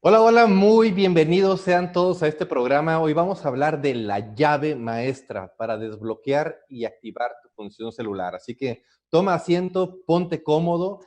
Hola, hola, muy bienvenidos sean todos a este programa. Hoy vamos a hablar de la llave maestra para desbloquear y activar tu función celular. Así que toma asiento, ponte cómodo,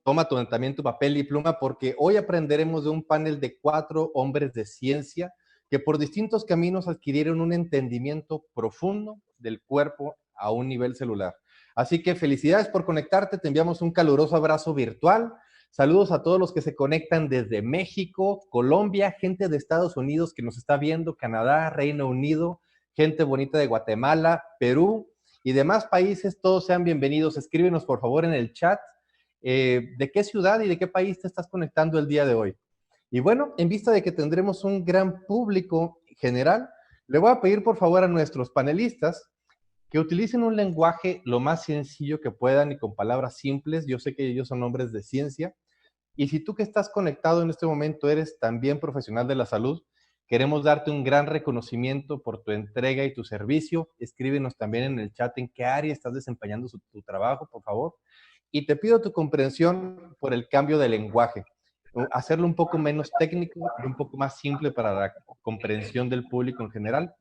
toma también tu papel y pluma porque hoy aprenderemos de un panel de 4 hombres de ciencia que por distintos caminos adquirieron un entendimiento profundo del cuerpo a un nivel celular. Así que felicidades por conectarte, te enviamos un caluroso abrazo virtual. Saludos a todos los que se conectan desde México, Colombia, gente de Estados Unidos que nos está viendo, Canadá, Reino Unido, gente bonita de Guatemala, Perú y demás países. Todos sean bienvenidos. Escríbenos por favor en el chat de qué ciudad y de qué país te estás conectando el día de hoy. Y bueno, en vista de que tendremos un gran público general, le voy a pedir por favor a nuestros panelistas que utilicen un lenguaje lo más sencillo que puedan y con palabras simples. Yo sé que ellos son hombres de ciencia. Y si tú que estás conectado en este momento eres también profesional de la salud, queremos darte un gran reconocimiento por tu entrega y tu servicio. Escríbenos también en el chat en qué área estás desempeñando tu trabajo, por favor. Y te pido tu comprensión por el cambio de lenguaje. Hacerlo un poco menos técnico y un poco más simple para la comprensión del público en general.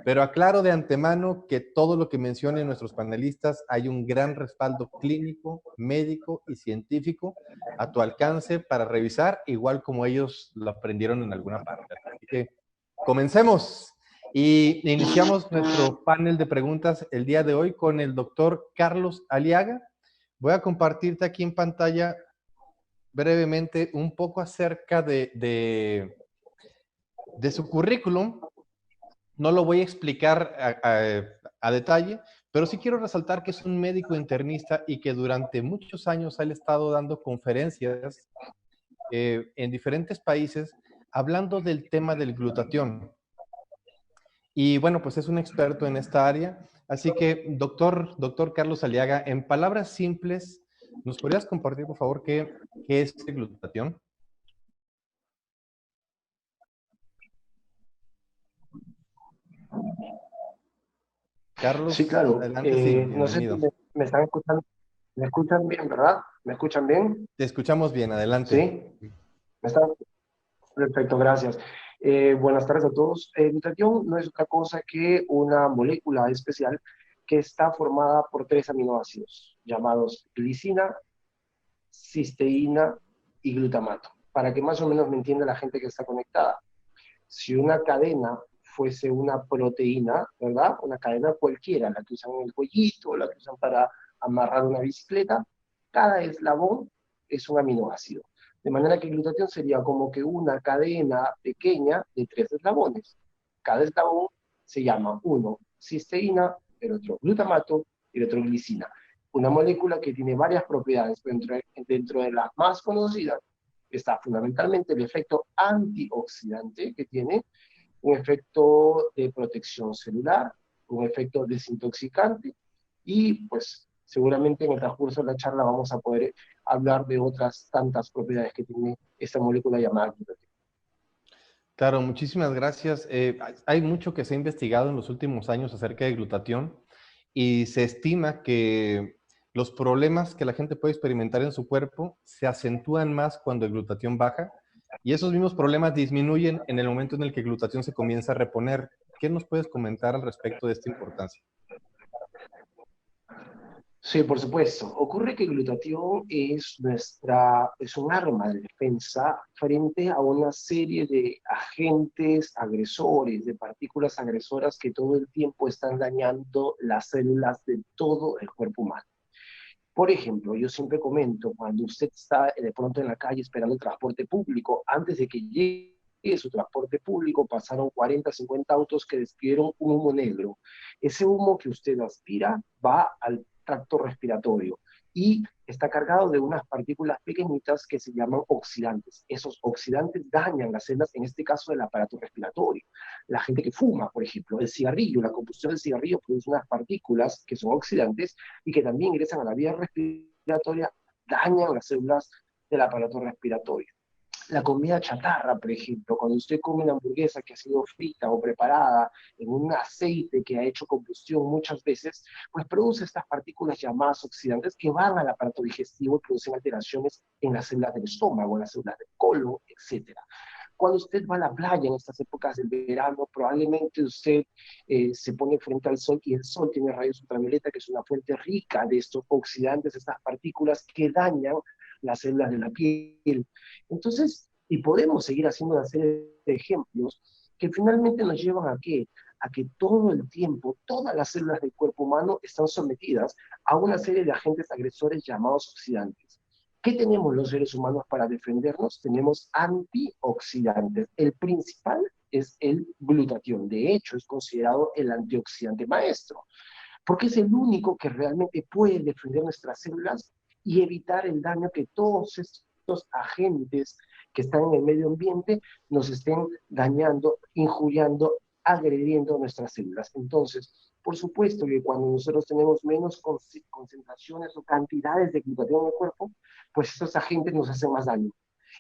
Pero aclaro de antemano que todo lo que mencionen nuestros panelistas hay un gran respaldo clínico, médico y científico a tu alcance para revisar, igual como ellos lo aprendieron en alguna parte. Así que comencemos y iniciamos nuestro panel de preguntas el día de hoy con el doctor Carlos Aliaga. Voy a compartirte aquí en pantalla brevemente un poco acerca de su currículum. No lo voy a explicar a detalle, pero sí quiero resaltar que es un médico internista y que durante muchos años ha estado dando conferencias en diferentes países hablando del tema del glutatión. Y bueno, pues es un experto en esta área. Así que, doctor Carlos Aliaga, en palabras simples, ¿nos podrías compartir, por favor, qué es el glutatión? Sí, Carlos, claro. adelante, sí, No sé si bienvenido. me están escuchando. ¿Me escuchan bien, verdad? ¿Me escuchan bien? Te escuchamos bien, ¿Sí? adelante. ¿Me están? Perfecto, gracias. Buenas tardes a todos. El glutatión no es otra cosa que una molécula especial que está formada por 3 aminoácidos llamados glicina, cisteína y glutamato. Para que más o menos me entienda la gente que está conectada. Si una cadena fuese una proteína, ¿verdad? Una cadena cualquiera, la que usan en el cuellito, la que usan para amarrar una bicicleta, cada eslabón es un aminoácido. De manera que el glutatión sería como que una cadena pequeña de 3 eslabones. Cada eslabón se llama uno cisteína, el otro glutamato y el otro glicina. Una molécula que tiene varias propiedades. Dentro de las más conocidas está fundamentalmente el efecto antioxidante que tiene, un efecto de protección celular, un efecto desintoxicante y pues seguramente en el transcurso de la charla vamos a poder hablar de otras tantas propiedades que tiene esta molécula llamada glutatión. Claro, muchísimas gracias. Hay mucho que se ha investigado en los últimos años acerca de glutatión y se estima que los problemas que la gente puede experimentar en su cuerpo se acentúan más cuando el glutatión baja y esos mismos problemas disminuyen en el momento en el que el glutatión se comienza a reponer. ¿Qué nos puedes comentar al respecto de esta importancia? Sí, por supuesto. Ocurre que el glutatión es un arma de defensa frente a una serie de agentes agresores, de partículas agresoras que todo el tiempo están dañando las células de todo el cuerpo humano. Por ejemplo, yo siempre comento, cuando usted está de pronto en la calle esperando el transporte público, antes de que llegue su transporte público, pasaron 40, 50 autos que despidieron un humo negro. Ese humo que usted aspira va al tracto respiratorio y está cargado de unas partículas pequeñitas que se llaman oxidantes. Esos oxidantes dañan las células, en este caso del aparato respiratorio. La gente que fuma, por ejemplo, el cigarrillo, la combustión del cigarrillo produce unas partículas que son oxidantes y que también ingresan a la vía respiratoria, dañan las células del aparato respiratorio. la comida chatarra, por ejemplo, cuando usted come una hamburguesa que ha sido frita o preparada en un aceite que ha hecho combustión muchas veces, pues produce estas partículas llamadas oxidantes que van al aparato digestivo y producen alteraciones en las células del estómago, en las células del colon, etcétera. Cuando usted va a la playa en estas épocas del verano, probablemente usted se pone frente al sol y el sol tiene rayos ultravioleta, que es una fuente rica de estos oxidantes, estas partículas que dañan las células de la piel. Entonces, y podemos seguir haciendo una serie de ejemplos que finalmente nos llevan a qué? A que todo el tiempo, todas las células del cuerpo humano están sometidas a una serie de agentes agresores llamados oxidantes. ¿Qué tenemos los seres humanos para defendernos? Tenemos antioxidantes. El principal es el glutatión. De hecho, es considerado el antioxidante maestro, porque es el único que realmente puede defender nuestras células y evitar el daño que todos estos agentes que están en el medio ambiente nos estén dañando, injuriando, agrediendo nuestras células. Entonces, por supuesto que cuando nosotros tenemos menos concentraciones o cantidades de glutatión en el cuerpo, pues estos agentes nos hacen más daño.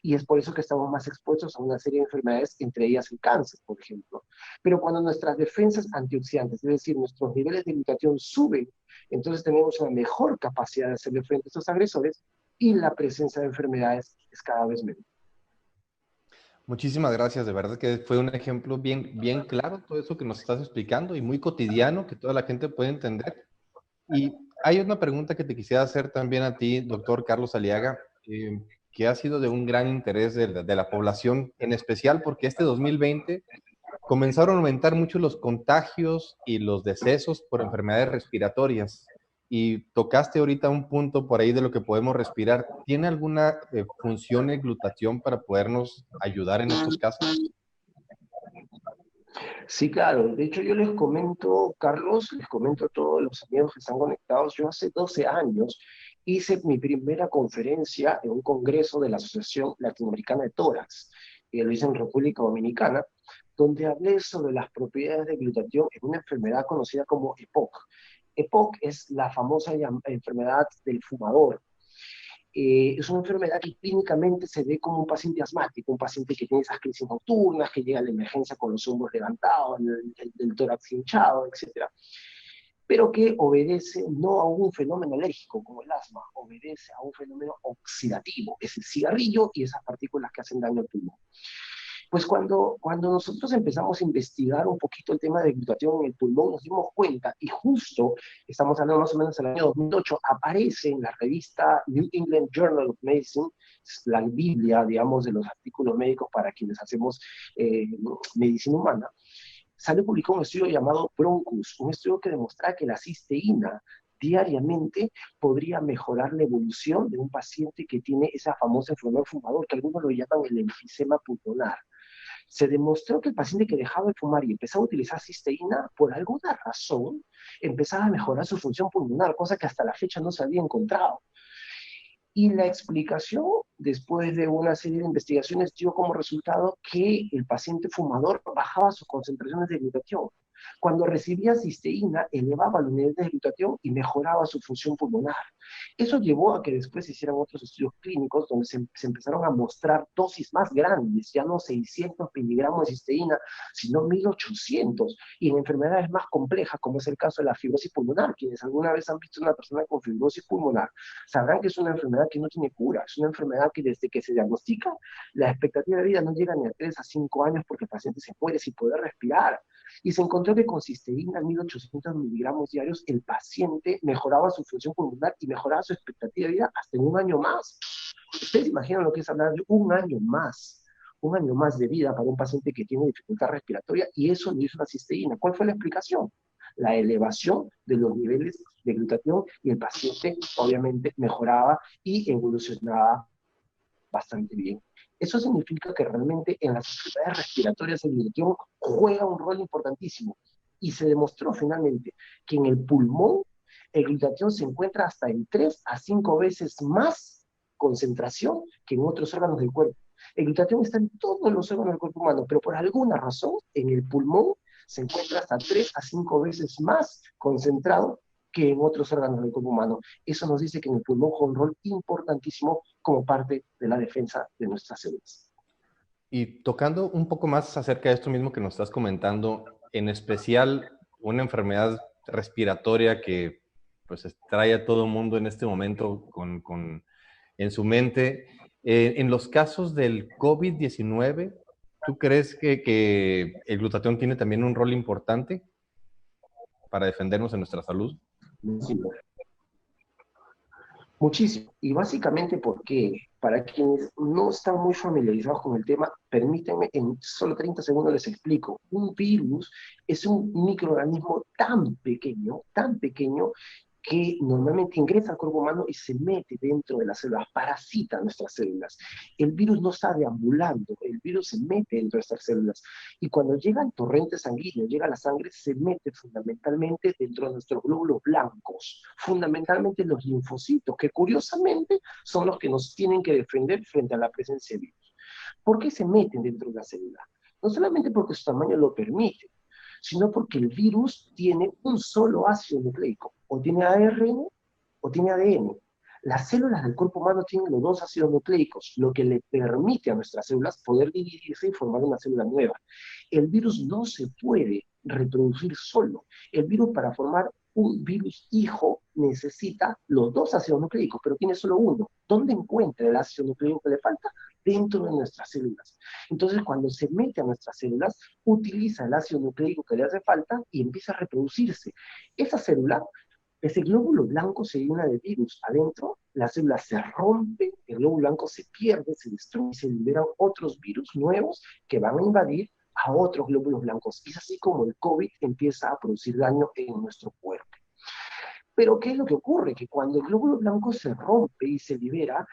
Y es por eso que estamos más expuestos a una serie de enfermedades, entre ellas el cáncer, por ejemplo. Pero cuando nuestras defensas antioxidantes, es decir, nuestros niveles de glutatión suben, entonces tenemos una mejor capacidad de hacerle frente a estos agresores y la presencia de enfermedades es cada vez menos. Muchísimas gracias, de verdad que fue un ejemplo bien claro todo eso que nos estás explicando y muy cotidiano que toda la gente puede entender. Y hay una pregunta que te quisiera hacer también a ti, doctor Carlos Aliaga, que ha sido de un gran interés de la población, en especial porque este 2020 comenzaron a aumentar mucho los contagios y los decesos por enfermedades respiratorias. Y tocaste ahorita un punto por ahí de lo que podemos respirar. ¿Tiene alguna función el glutatión para podernos ayudar en estos casos? Sí, claro. De hecho, yo les comento, Carlos, les comento a todos los amigos que están conectados. Yo hace 12 años hice mi primera conferencia en un congreso de la Asociación Latinoamericana de Tórax, y lo hice en República Dominicana, donde hablé sobre las propiedades de glutatión en una enfermedad conocida como EPOC. EPOC es la famosa enfermedad del fumador. Es una enfermedad que clínicamente se ve como un paciente asmático, un paciente que tiene esas crisis nocturnas, que llega a la emergencia con los hombros levantados, el tórax hinchado, etcétera, pero que obedece no a un fenómeno alérgico como el asma, obedece a un fenómeno oxidativo, es el cigarrillo y esas partículas que hacen daño al pulmón. Pues cuando nosotros empezamos a investigar un poquito el tema de glutatión en el pulmón, nos dimos cuenta, y justo, estamos hablando más o menos del año 2008, aparece en la revista New England Journal of Medicine, la Biblia, digamos, de los artículos médicos para quienes hacemos medicina humana, sale publicado un estudio llamado Broncus, un estudio que demuestra que la cisteína diariamente podría mejorar la evolución de un paciente que tiene esa famosa enfermedad fumador, que algunos lo llaman el enfisema pulmonar. Se demostró que el paciente que dejaba de fumar y empezaba a utilizar cisteína, por alguna razón, empezaba a mejorar su función pulmonar, cosa que hasta la fecha no se había encontrado. Y la explicación, después de una serie de investigaciones, dio como resultado que el paciente fumador bajaba sus concentraciones de glutatión. Cuando recibía cisteína, elevaba los niveles de glutatión y mejoraba su función pulmonar. Eso llevó a que después se hicieran otros estudios clínicos donde se empezaron a mostrar dosis más grandes, ya no 600 miligramos de cisteína, sino 1800, y en enfermedades más complejas, como es el caso de la fibrosis pulmonar. Quienes alguna vez han visto a una persona con fibrosis pulmonar sabrán que es una enfermedad que no tiene cura, es una enfermedad que desde que se diagnostica, la expectativa de vida no llega ni a 3 a 5 años porque el paciente se muere sin poder respirar. Y se encontró que con cisteína 1800 miligramos diarios el paciente mejoraba su función pulmonar y mejoraba su expectativa de vida hasta en un año más. Ustedes imaginan lo que es hablar de un año más de vida para un paciente que tiene dificultad respiratoria, y eso lo hizo la cisteína. ¿Cuál fue la explicación? La elevación de los niveles de glutatión, y el paciente obviamente mejoraba y evolucionaba bastante bien. Eso significa que realmente en las enfermedades respiratorias el glutatión juega un rol importantísimo, y se demostró finalmente que en el pulmón el glutatión se encuentra hasta en 3 a 5 veces más concentración que en otros órganos del cuerpo. El glutatión está en todos los órganos del cuerpo humano, pero por alguna razón en el pulmón se encuentra hasta 3 a 5 veces más concentrado que en otros órganos del cuerpo humano. Eso nos dice que en el pulmón juega un rol importantísimo como parte de la defensa de nuestras células. Y tocando un poco más acerca de esto mismo que nos estás comentando, en especial una enfermedad respiratoria que pues trae a todo el mundo en este momento en su mente. En los casos del COVID-19, ¿tú crees que el glutatión tiene también un rol importante para defendernos en nuestra salud? Sí, muchísimo. Y básicamente porque, para quienes no están muy familiarizados con el tema, permítanme en solo 30 segundos les explico. Un virus es un microorganismo tan pequeño, que normalmente ingresa al cuerpo humano y se mete dentro de las células, parasita nuestras células. El virus no está deambulando, el virus se mete dentro de estas células. Y cuando llega al torrente sanguíneo, llega a la sangre, se mete fundamentalmente dentro de nuestros glóbulos blancos, fundamentalmente los linfocitos, que curiosamente son los que nos tienen que defender frente a la presencia de virus. ¿Por qué se meten dentro de la célula? No solamente porque su tamaño lo permite, sino porque el virus tiene un solo ácido nucleico, o tiene ARN o tiene ADN. Las células del cuerpo humano tienen los dos ácidos nucleicos, lo que le permite a nuestras células poder dividirse y formar una célula nueva. El virus no se puede reproducir solo. El virus, para formar un virus hijo, necesita los dos ácidos nucleicos, pero tiene solo uno. ¿Dónde encuentra el ácido nucleico que le falta? Dentro de nuestras células. Entonces, cuando se mete a nuestras células, utiliza el ácido nucleico que le hace falta y empieza a reproducirse. Esa célula, ese glóbulo blanco, se llena de virus adentro, la célula se rompe, el glóbulo blanco se pierde, se destruye, se liberan otros virus nuevos que van a invadir a otros glóbulos blancos. Es así como el COVID empieza a producir daño en nuestro cuerpo. Pero ¿qué es lo que ocurre? Que cuando el glóbulo blanco se rompe y se libera,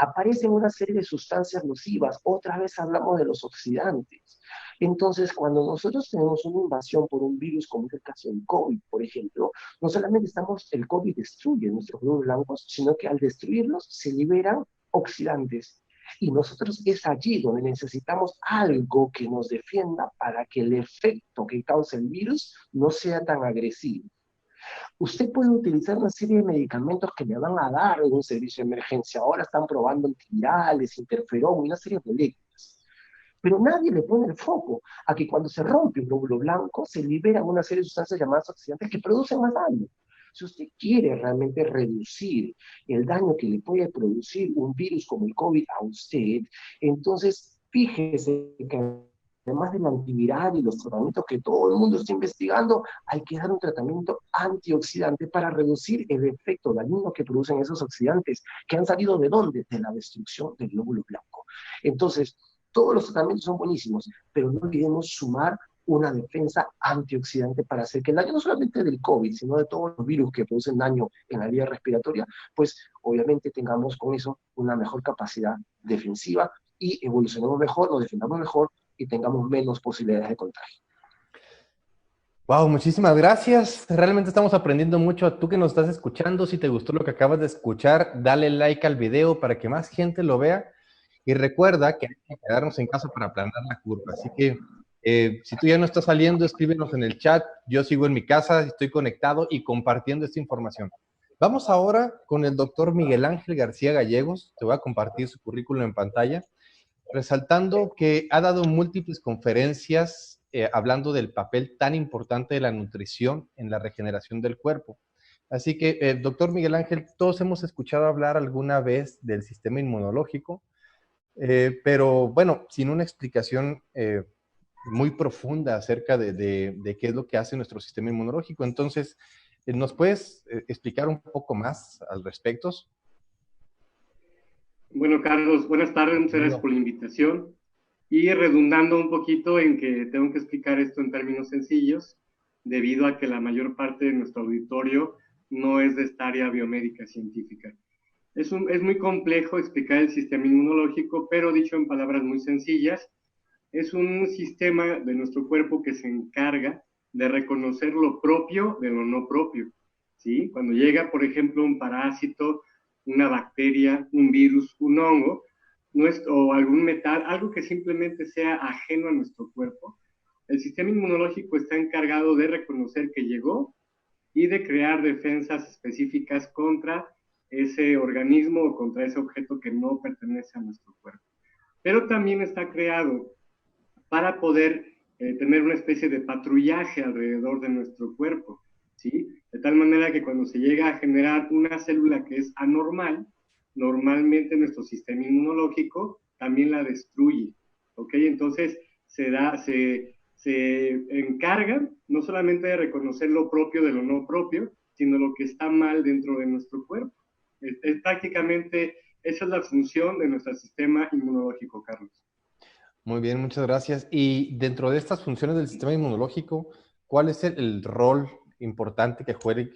aparecen una serie de sustancias nocivas. Otra vez hablamos de los oxidantes. Entonces, cuando nosotros tenemos una invasión por un virus, como es el caso del COVID, por ejemplo, no solamente el COVID destruye nuestros glóbulos blancos, sino que al destruirlos se liberan oxidantes. Y nosotros es allí donde necesitamos algo que nos defienda para que el efecto que causa el virus no sea tan agresivo. Usted puede utilizar una serie de medicamentos que le van a dar en un servicio de emergencia. Ahora están probando antivirales, interferón y una serie de moléculas. Pero nadie le pone el foco a que cuando se rompe un glóbulo blanco, se liberan una serie de sustancias llamadas oxidantes que producen más daño. Si usted quiere realmente reducir el daño que le puede producir un virus como el COVID a usted, entonces fíjese que además del antiviral y los tratamientos que todo el mundo está investigando, hay que dar un tratamiento antioxidante para reducir el efecto dañino que producen esos oxidantes, que han salido ¿de dónde? De la destrucción del glóbulo blanco. Entonces, todos los tratamientos son buenísimos, pero no olvidemos sumar una defensa antioxidante para hacer que el daño no solamente del COVID, sino de todos los virus que producen daño en la vía respiratoria, pues obviamente tengamos con eso una mejor capacidad defensiva y evolucionemos mejor, nos defendamos mejor y tengamos menos posibilidades de contagio. Wow, muchísimas gracias. Realmente estamos aprendiendo mucho. A tú que nos estás escuchando, si te gustó lo que acabas de escuchar, dale like al video para que más gente lo vea. Y recuerda que hay que quedarnos en casa para aplanar la curva. Así que si tú ya no estás saliendo, escríbenos en el chat. Yo sigo en mi casa, estoy conectado y compartiendo esta información. Vamos ahora con el doctor Miguel Ángel García Gallegos. Te voy a compartir su currículum en pantalla, resaltando que ha dado múltiples conferencias hablando del papel tan importante de la nutrición en la regeneración del cuerpo. Así que, doctor Miguel Ángel, todos hemos escuchado hablar alguna vez del sistema inmunológico, pero bueno, sin una explicación muy profunda acerca de qué es lo que hace nuestro sistema inmunológico. Entonces, ¿nos puedes explicar un poco más al respecto? Bueno, Carlos, buenas tardes, muchas gracias por la invitación. Y redundando un poquito en que tengo que explicar esto en términos sencillos, debido a que la mayor parte de nuestro auditorio no es de esta área biomédica científica. Es muy complejo explicar el sistema inmunológico, pero dicho en palabras muy sencillas, es un sistema de nuestro cuerpo que se encarga de reconocer lo propio de lo no propio, ¿sí? Cuando llega, por ejemplo, un parásito, una bacteria, un virus, un hongo, o algún metal, algo que simplemente sea ajeno a nuestro cuerpo, el sistema inmunológico está encargado de reconocer que llegó y de crear defensas específicas contra ese organismo o contra ese objeto que no pertenece a nuestro cuerpo. pero también está creado para poder tener una especie de patrullaje alrededor de nuestro cuerpo, ¿sí? De tal manera que cuando se llega a generar una célula que es anormal, normalmente nuestro sistema inmunológico también la destruye, ¿ok? Entonces se encargan no solamente de reconocer lo propio de lo no propio, sino lo que está mal dentro de nuestro cuerpo. Es prácticamente, esa es la función de nuestro sistema inmunológico, Carlos. Muy bien, muchas gracias. Y dentro de estas funciones del sistema inmunológico, ¿cuál es el rol importante que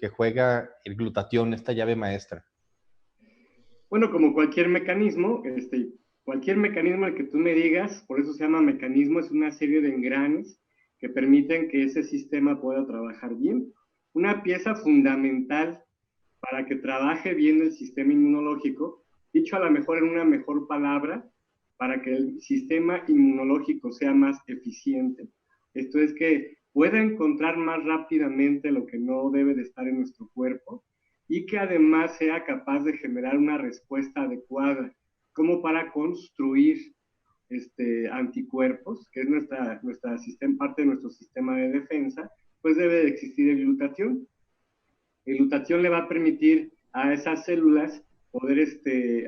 juega el glutatión, esta llave maestra? Bueno, como cualquier mecanismo al que tú me digas, por eso se llama mecanismo, es una serie de engranes que permiten que ese sistema pueda trabajar bien. Una pieza fundamental para que trabaje bien el sistema inmunológico, dicho a lo mejor en una mejor palabra, para que el sistema inmunológico sea más eficiente. Esto es que pueda encontrar más rápidamente lo que no debe de estar en nuestro cuerpo y que además sea capaz de generar una respuesta adecuada, como para construir anticuerpos, que es parte de nuestro sistema de defensa, pues debe de existir el glutatión. El glutatión le va a permitir a esas células poder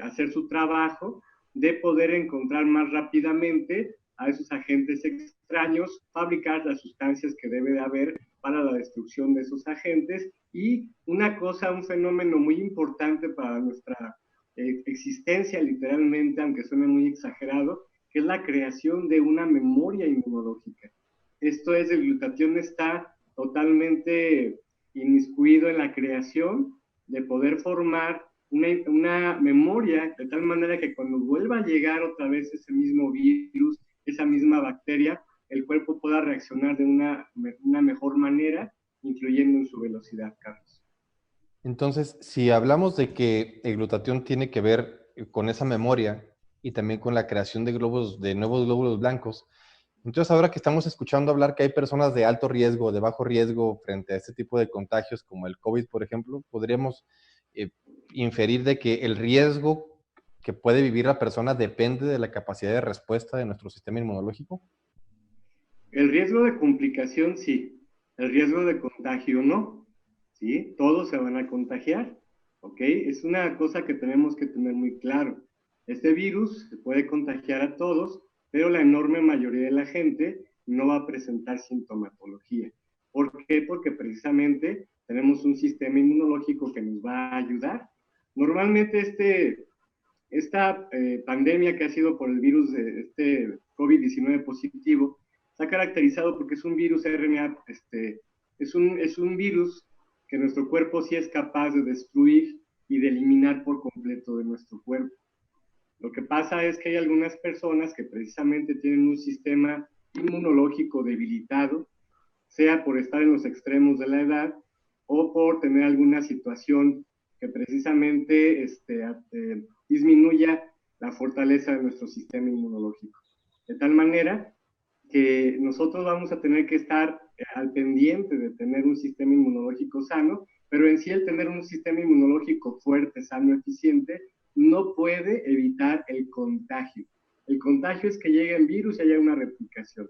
hacer su trabajo de poder encontrar más rápidamente a esos agentes extraños, fabricar las sustancias que debe de haber para la destrucción de esos agentes y un fenómeno muy importante para nuestra existencia literalmente, aunque suene muy exagerado, que es la creación de una memoria inmunológica. Esto es, el glutatión está totalmente inmiscuido en la creación de poder formar una memoria de tal manera que cuando vuelva a llegar otra vez ese mismo virus, esa misma bacteria, el cuerpo pueda reaccionar de una mejor manera, incluyendo en su velocidad, Carlos. Entonces, si hablamos de que el glutatión tiene que ver con esa memoria y también con la creación de nuevos glóbulos blancos, entonces ahora que estamos escuchando hablar que hay personas de alto riesgo, de bajo riesgo frente a este tipo de contagios como el COVID, por ejemplo, podríamos inferir de que el riesgo que puede vivir la persona depende de la capacidad de respuesta de nuestro sistema inmunológico. El riesgo de complicación sí, el riesgo de contagio no, ¿sí? Todos se van a contagiar, ¿ok? Es una cosa que tenemos que tener muy claro. Este virus se puede contagiar a todos, pero la enorme mayoría de la gente no va a presentar sintomatología. ¿Por qué? Porque precisamente tenemos un sistema inmunológico que nos va a ayudar. Normalmente esta pandemia que ha sido por el virus de este COVID-19 positivo está caracterizado porque es un virus RNA, es un virus que nuestro cuerpo sí es capaz de destruir y de eliminar por completo de nuestro cuerpo. Lo que pasa es que hay algunas personas que precisamente tienen un sistema inmunológico debilitado, sea por estar en los extremos de la edad o por tener alguna situación que precisamente disminuya la fortaleza de nuestro sistema inmunológico. De tal manera que nosotros vamos a tener que estar al pendiente de tener un sistema inmunológico sano, pero en sí el tener un sistema inmunológico fuerte, sano, eficiente, no puede evitar el contagio. El contagio es que lleguen virus y haya una replicación.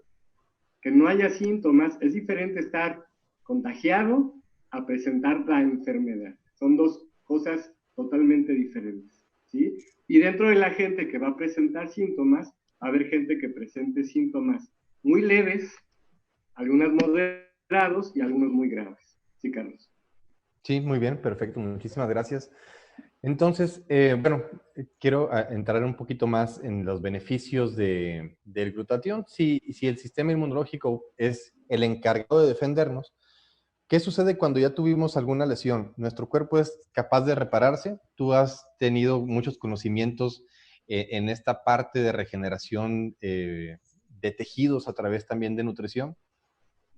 Que no haya síntomas, es diferente estar contagiado a presentar la enfermedad. Son dos cosas totalmente diferentes, ¿sí? Y dentro de la gente que va a presentar síntomas, va a haber gente que presente síntomas muy leves, algunos moderados y algunos muy graves. ¿Sí, Carlos? Sí, muy bien, perfecto, muchísimas gracias. Entonces, bueno, quiero entrar un poquito más en los beneficios del glutatión. Si el sistema inmunológico es el encargado de defendernos, ¿qué sucede cuando ya tuvimos alguna lesión? ¿Nuestro cuerpo es capaz de repararse? Tú has tenido muchos conocimientos en esta parte de regeneración de tejidos a través también de nutrición.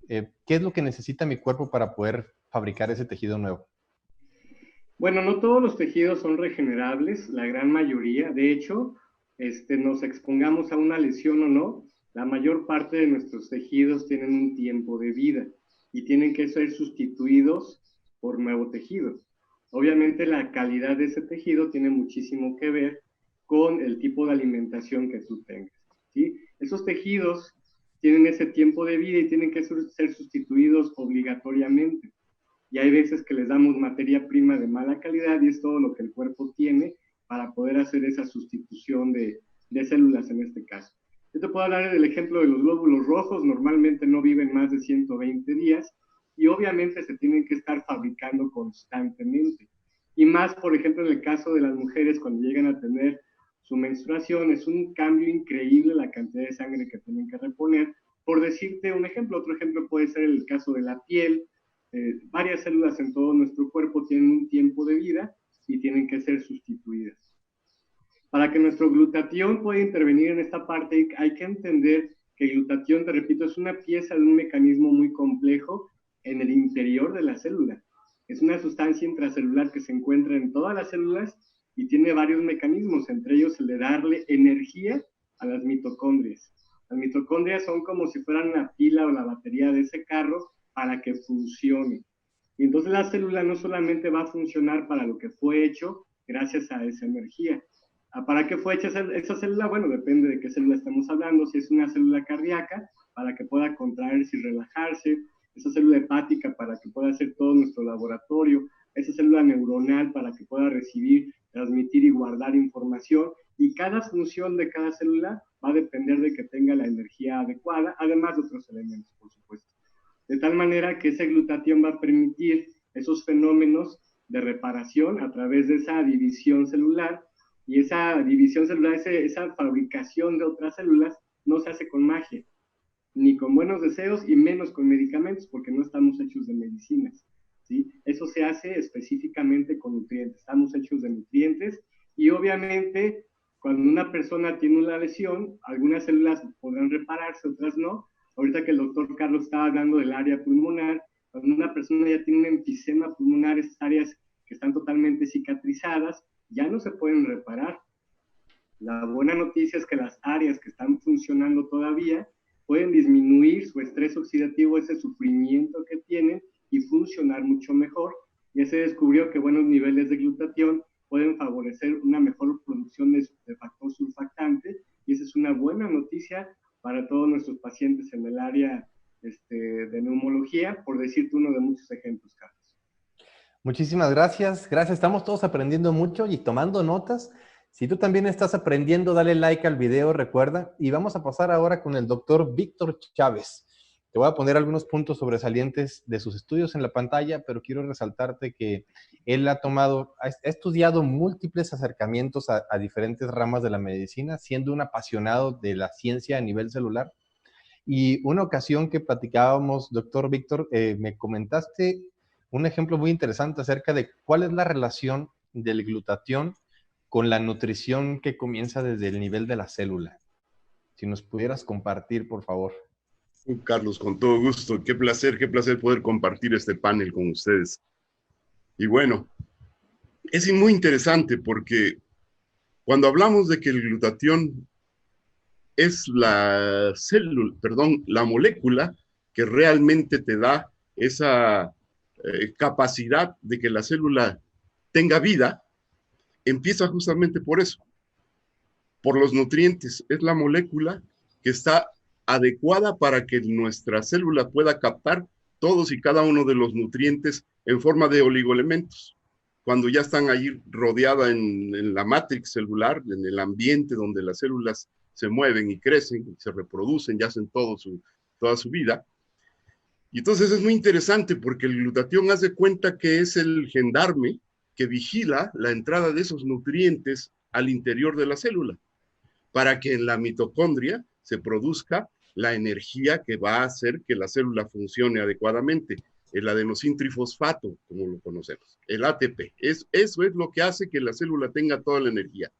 ¿Qué es lo que necesita mi cuerpo para poder fabricar ese tejido nuevo? Bueno, no todos los tejidos son regenerables, la gran mayoría. De hecho, nos expongamos a una lesión o no, la mayor parte de nuestros tejidos tienen un tiempo de vida y tienen que ser sustituidos por nuevo tejido. Obviamente la calidad de ese tejido tiene muchísimo que ver con el tipo de alimentación que tú tengas, ¿sí? Esos tejidos tienen ese tiempo de vida y tienen que ser sustituidos obligatoriamente. Y hay veces que les damos materia prima de mala calidad y es todo lo que el cuerpo tiene para poder hacer esa sustitución de células en este caso. Yo te puedo hablar del ejemplo de los glóbulos rojos, normalmente no viven más de 120 días y obviamente se tienen que estar fabricando constantemente. Y más, por ejemplo, en el caso de las mujeres cuando llegan a tener su menstruación, es un cambio increíble la cantidad de sangre que tienen que reponer. Por decirte un ejemplo, otro ejemplo puede ser el caso de la piel. Varias células en todo nuestro cuerpo tienen un tiempo de vida y tienen que ser sustituidas. Para que nuestro glutatión pueda intervenir en esta parte, hay que entender que el glutatión, te repito, es una pieza de un mecanismo muy complejo en el interior de la célula. Es una sustancia intracelular que se encuentra en todas las células y tiene varios mecanismos, entre ellos el de darle energía a las mitocondrias. Las mitocondrias son como si fueran la pila o la batería de ese carro para que funcione. Y entonces la célula no solamente va a funcionar para lo que fue hecho gracias a esa energía. ¿Para qué fue hecha esa célula? Bueno, depende de qué célula estamos hablando. Si es una célula cardíaca, para que pueda contraerse y relajarse. Esa célula hepática, para que pueda hacer todo nuestro laboratorio. Esa célula neuronal, para que pueda recibir, transmitir y guardar información. Y cada función de cada célula va a depender de que tenga la energía adecuada, además de otros elementos, por supuesto. De tal manera que ese glutatión va a permitir esos fenómenos de reparación a través de esa división celular. Y esa división celular, esa fabricación de otras células, no se hace con magia, ni con buenos deseos y menos con medicamentos, porque no estamos hechos de medicinas, ¿sí? Eso se hace específicamente con nutrientes. Estamos hechos de nutrientes y obviamente cuando una persona tiene una lesión, algunas células podrán repararse, otras no. Ahorita que el doctor Carlos estaba hablando del área pulmonar, cuando una persona ya tiene un enfisema pulmonar, esas áreas que están totalmente cicatrizadas, ya no se pueden reparar. La buena noticia es que las áreas que están funcionando todavía pueden disminuir su estrés oxidativo, ese sufrimiento que tienen y funcionar mucho mejor. Ya se descubrió que buenos niveles de glutatión pueden favorecer una mejor producción de factor surfactante y esa es una buena noticia para todos nuestros pacientes en el área de neumología, por decirte uno de muchos ejemplos, Carlos. Muchísimas gracias. Gracias. Estamos todos aprendiendo mucho y tomando notas. Si tú también estás aprendiendo, dale like al video, recuerda. Y vamos a pasar ahora con el doctor Víctor Chávez. Te voy a poner algunos puntos sobresalientes de sus estudios en la pantalla, pero quiero resaltarte que él ha estudiado múltiples acercamientos a diferentes ramas de la medicina, siendo un apasionado de la ciencia a nivel celular. Y una ocasión que platicábamos, doctor Víctor, me comentaste un ejemplo muy interesante acerca de cuál es la relación del glutatión con la nutrición que comienza desde el nivel de la célula. Si nos pudieras compartir, por favor. Carlos, con todo gusto. Qué placer poder compartir este panel con ustedes. Y bueno, es muy interesante porque cuando hablamos de que el glutatión es la molécula que realmente te da esa capacidad de que la célula tenga vida, empieza justamente por eso, por los nutrientes. Es la molécula que está adecuada para que nuestra célula pueda captar todos y cada uno de los nutrientes en forma de oligoelementos. Cuando ya están ahí rodeada en la matrix celular, en el ambiente donde las células se mueven y crecen, se reproducen y hacen toda su vida. Y entonces es muy interesante porque el glutatión hace cuenta que es el gendarme que vigila la entrada de esos nutrientes al interior de la célula, para que en la mitocondria se produzca la energía que va a hacer que la célula funcione adecuadamente, el adenosintrifosfato, como lo conocemos, el ATP. Eso es lo que hace que la célula tenga toda la energía.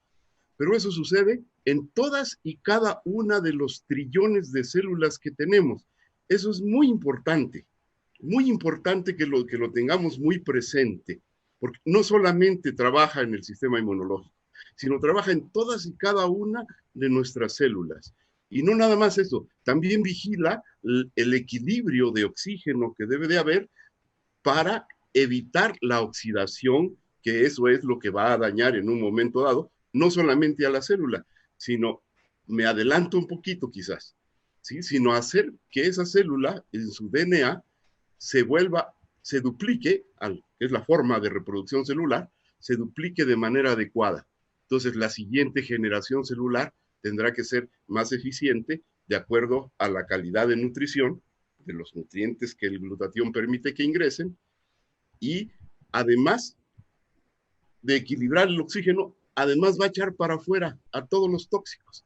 Pero eso sucede en todas y cada una de los trillones de células que tenemos. Eso es muy importante que lo tengamos muy presente, porque no solamente trabaja en el sistema inmunológico, sino trabaja en todas y cada una de nuestras células. Y no nada más eso, también vigila el equilibrio de oxígeno que debe de haber para evitar la oxidación, que eso es lo que va a dañar en un momento dado no solamente a la célula, sino, me adelanto un poquito quizás, ¿sí? Sino hacer que esa célula en su DNA se duplique, que es la forma de reproducción celular, se duplique de manera adecuada. Entonces, la siguiente generación celular tendrá que ser más eficiente de acuerdo a la calidad de nutrición, de los nutrientes que el glutatión permite que ingresen, y además de equilibrar el oxígeno, además va a echar para afuera a todos los tóxicos.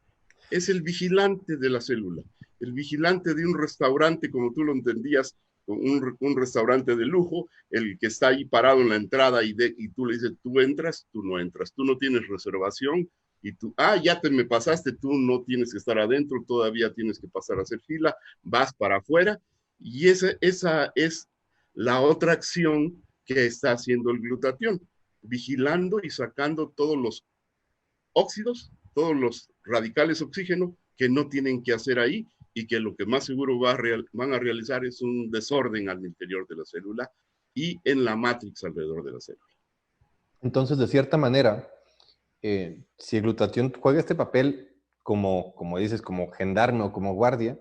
Es el vigilante de la célula, el vigilante de un restaurante, como tú lo entendías, un restaurante de lujo, el que está ahí parado en la entrada y tú le dices, tú entras, tú no entras, tú no tienes reservación, y tú, ya me pasaste, tú no tienes que estar adentro, todavía tienes que pasar a hacer fila, vas para afuera, y esa es la otra acción que está haciendo el glutatión, vigilando y sacando todos los óxidos, todos los radicales oxígeno que no tienen que hacer ahí, y que lo que más seguro van a realizar es un desorden al interior de la célula y en la matrix alrededor de la célula. Entonces, de cierta manera, si el glutatión juega este papel como dices, como gendarme o como guardia,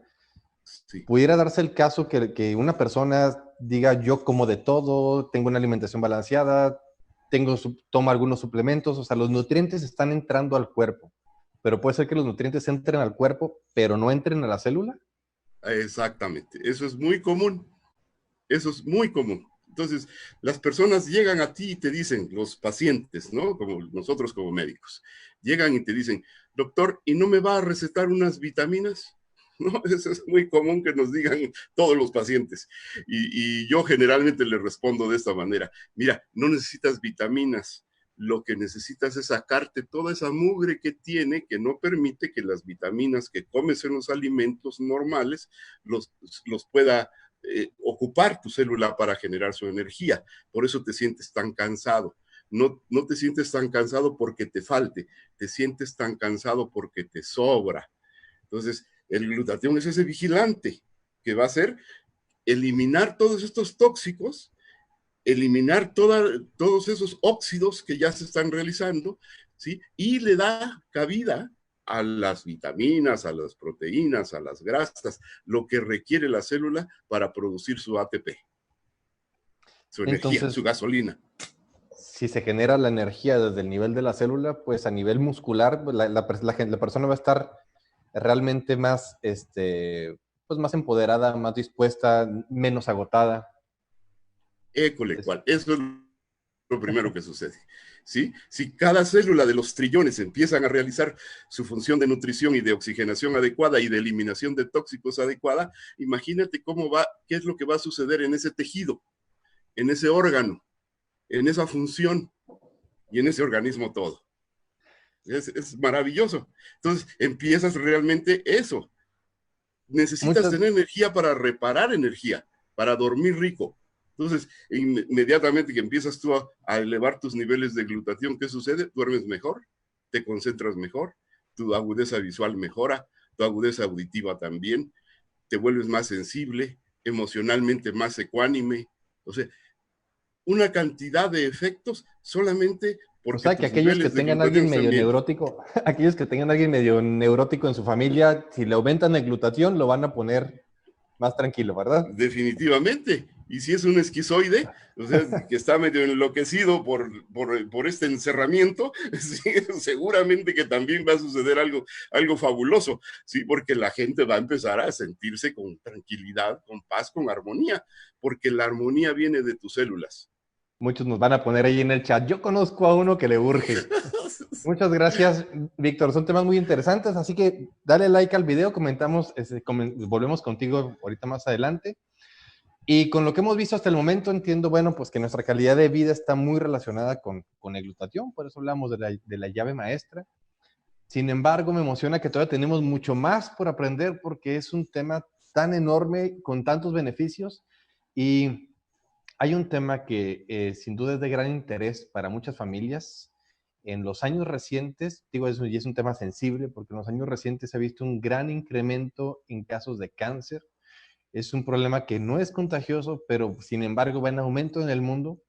sí, pudiera darse el caso que una persona diga, yo como de todo, tengo una alimentación balanceada, tomo algunos suplementos, o sea, los nutrientes están entrando al cuerpo, pero puede ser que los nutrientes entren al cuerpo, pero no entren a la célula. Exactamente, eso es muy común, eso es muy común. Entonces, las personas llegan a ti y te dicen, los pacientes, ¿no? Como nosotros como médicos, llegan y te dicen, doctor, ¿y no me va a recetar unas vitaminas? ¿No? Eso es muy común que nos digan todos los pacientes. Y yo generalmente les respondo de esta manera, mira, no necesitas vitaminas, lo que necesitas es sacarte toda esa mugre que tiene, que no permite que las vitaminas que comes en los alimentos normales los pueda ocupar tu célula para generar su energía. Por eso te sientes tan cansado. No te sientes tan cansado porque te falte, te sientes tan cansado porque te sobra. Entonces, el glutatión es ese vigilante que va a hacer eliminar todos estos tóxicos, eliminar todos esos óxidos que ya se están realizando, ¿sí? Y le da cabida a las vitaminas, a las proteínas, a las grasas, lo que requiere la célula para producir su ATP, su energía, Entonces, su gasolina. si se genera la energía desde el nivel de la célula, pues a nivel muscular, pues la persona va a estar realmente más, pues más empoderada, más dispuesta, menos agotada. École, cual. Eso es lo primero que sucede. ¿Sí? Si cada célula de los trillones empiezan a realizar su función de nutrición y de oxigenación adecuada y de eliminación de tóxicos adecuada, imagínate qué es lo que va a suceder en ese tejido, en ese órgano, en esa función y en ese organismo todo. Es maravilloso. Entonces, empiezas realmente eso. Necesitas tener energía para reparar energía, para dormir rico. Entonces, inmediatamente que empiezas tú a elevar tus niveles de glutatión, ¿qué sucede? Duermes mejor, te concentras mejor, tu agudeza visual mejora, tu agudeza auditiva también, te vuelves más sensible, emocionalmente más ecuánime. O sea, una cantidad de efectos solamente porque o sea, que aquellos que tengan alguien medio neurótico, aquellos que tengan alguien medio neurótico en su familia, si le aumentan el glutatión, lo van a poner más tranquilo, ¿verdad? Definitivamente. Y si es un esquizoide, o sea, que está medio enloquecido por este encerramiento, sí, seguramente que también va a suceder algo fabuloso, ¿sí? Porque la gente va a empezar a sentirse con tranquilidad, con paz, con armonía, porque la armonía viene de tus células. Muchos nos van a poner ahí en el chat, yo conozco a uno que le urge. Muchas gracias, Víctor. Son temas muy interesantes, así que dale like al video, comentamos, volvemos contigo ahorita más adelante. Y con lo que hemos visto hasta el momento, entiendo, bueno, pues que nuestra calidad de vida está muy relacionada con el glutatión, por eso hablamos de la llave maestra. Sin embargo, me emociona que todavía tenemos mucho más por aprender porque es un tema tan enorme, con tantos beneficios, y hay un tema que sin duda es de gran interés para muchas familias. En los años recientes, digo, y es un tema sensible, porque en los años recientes se ha visto un gran incremento en casos de cáncer. Es un problema que no es contagioso, pero sin embargo va en aumento en el mundo.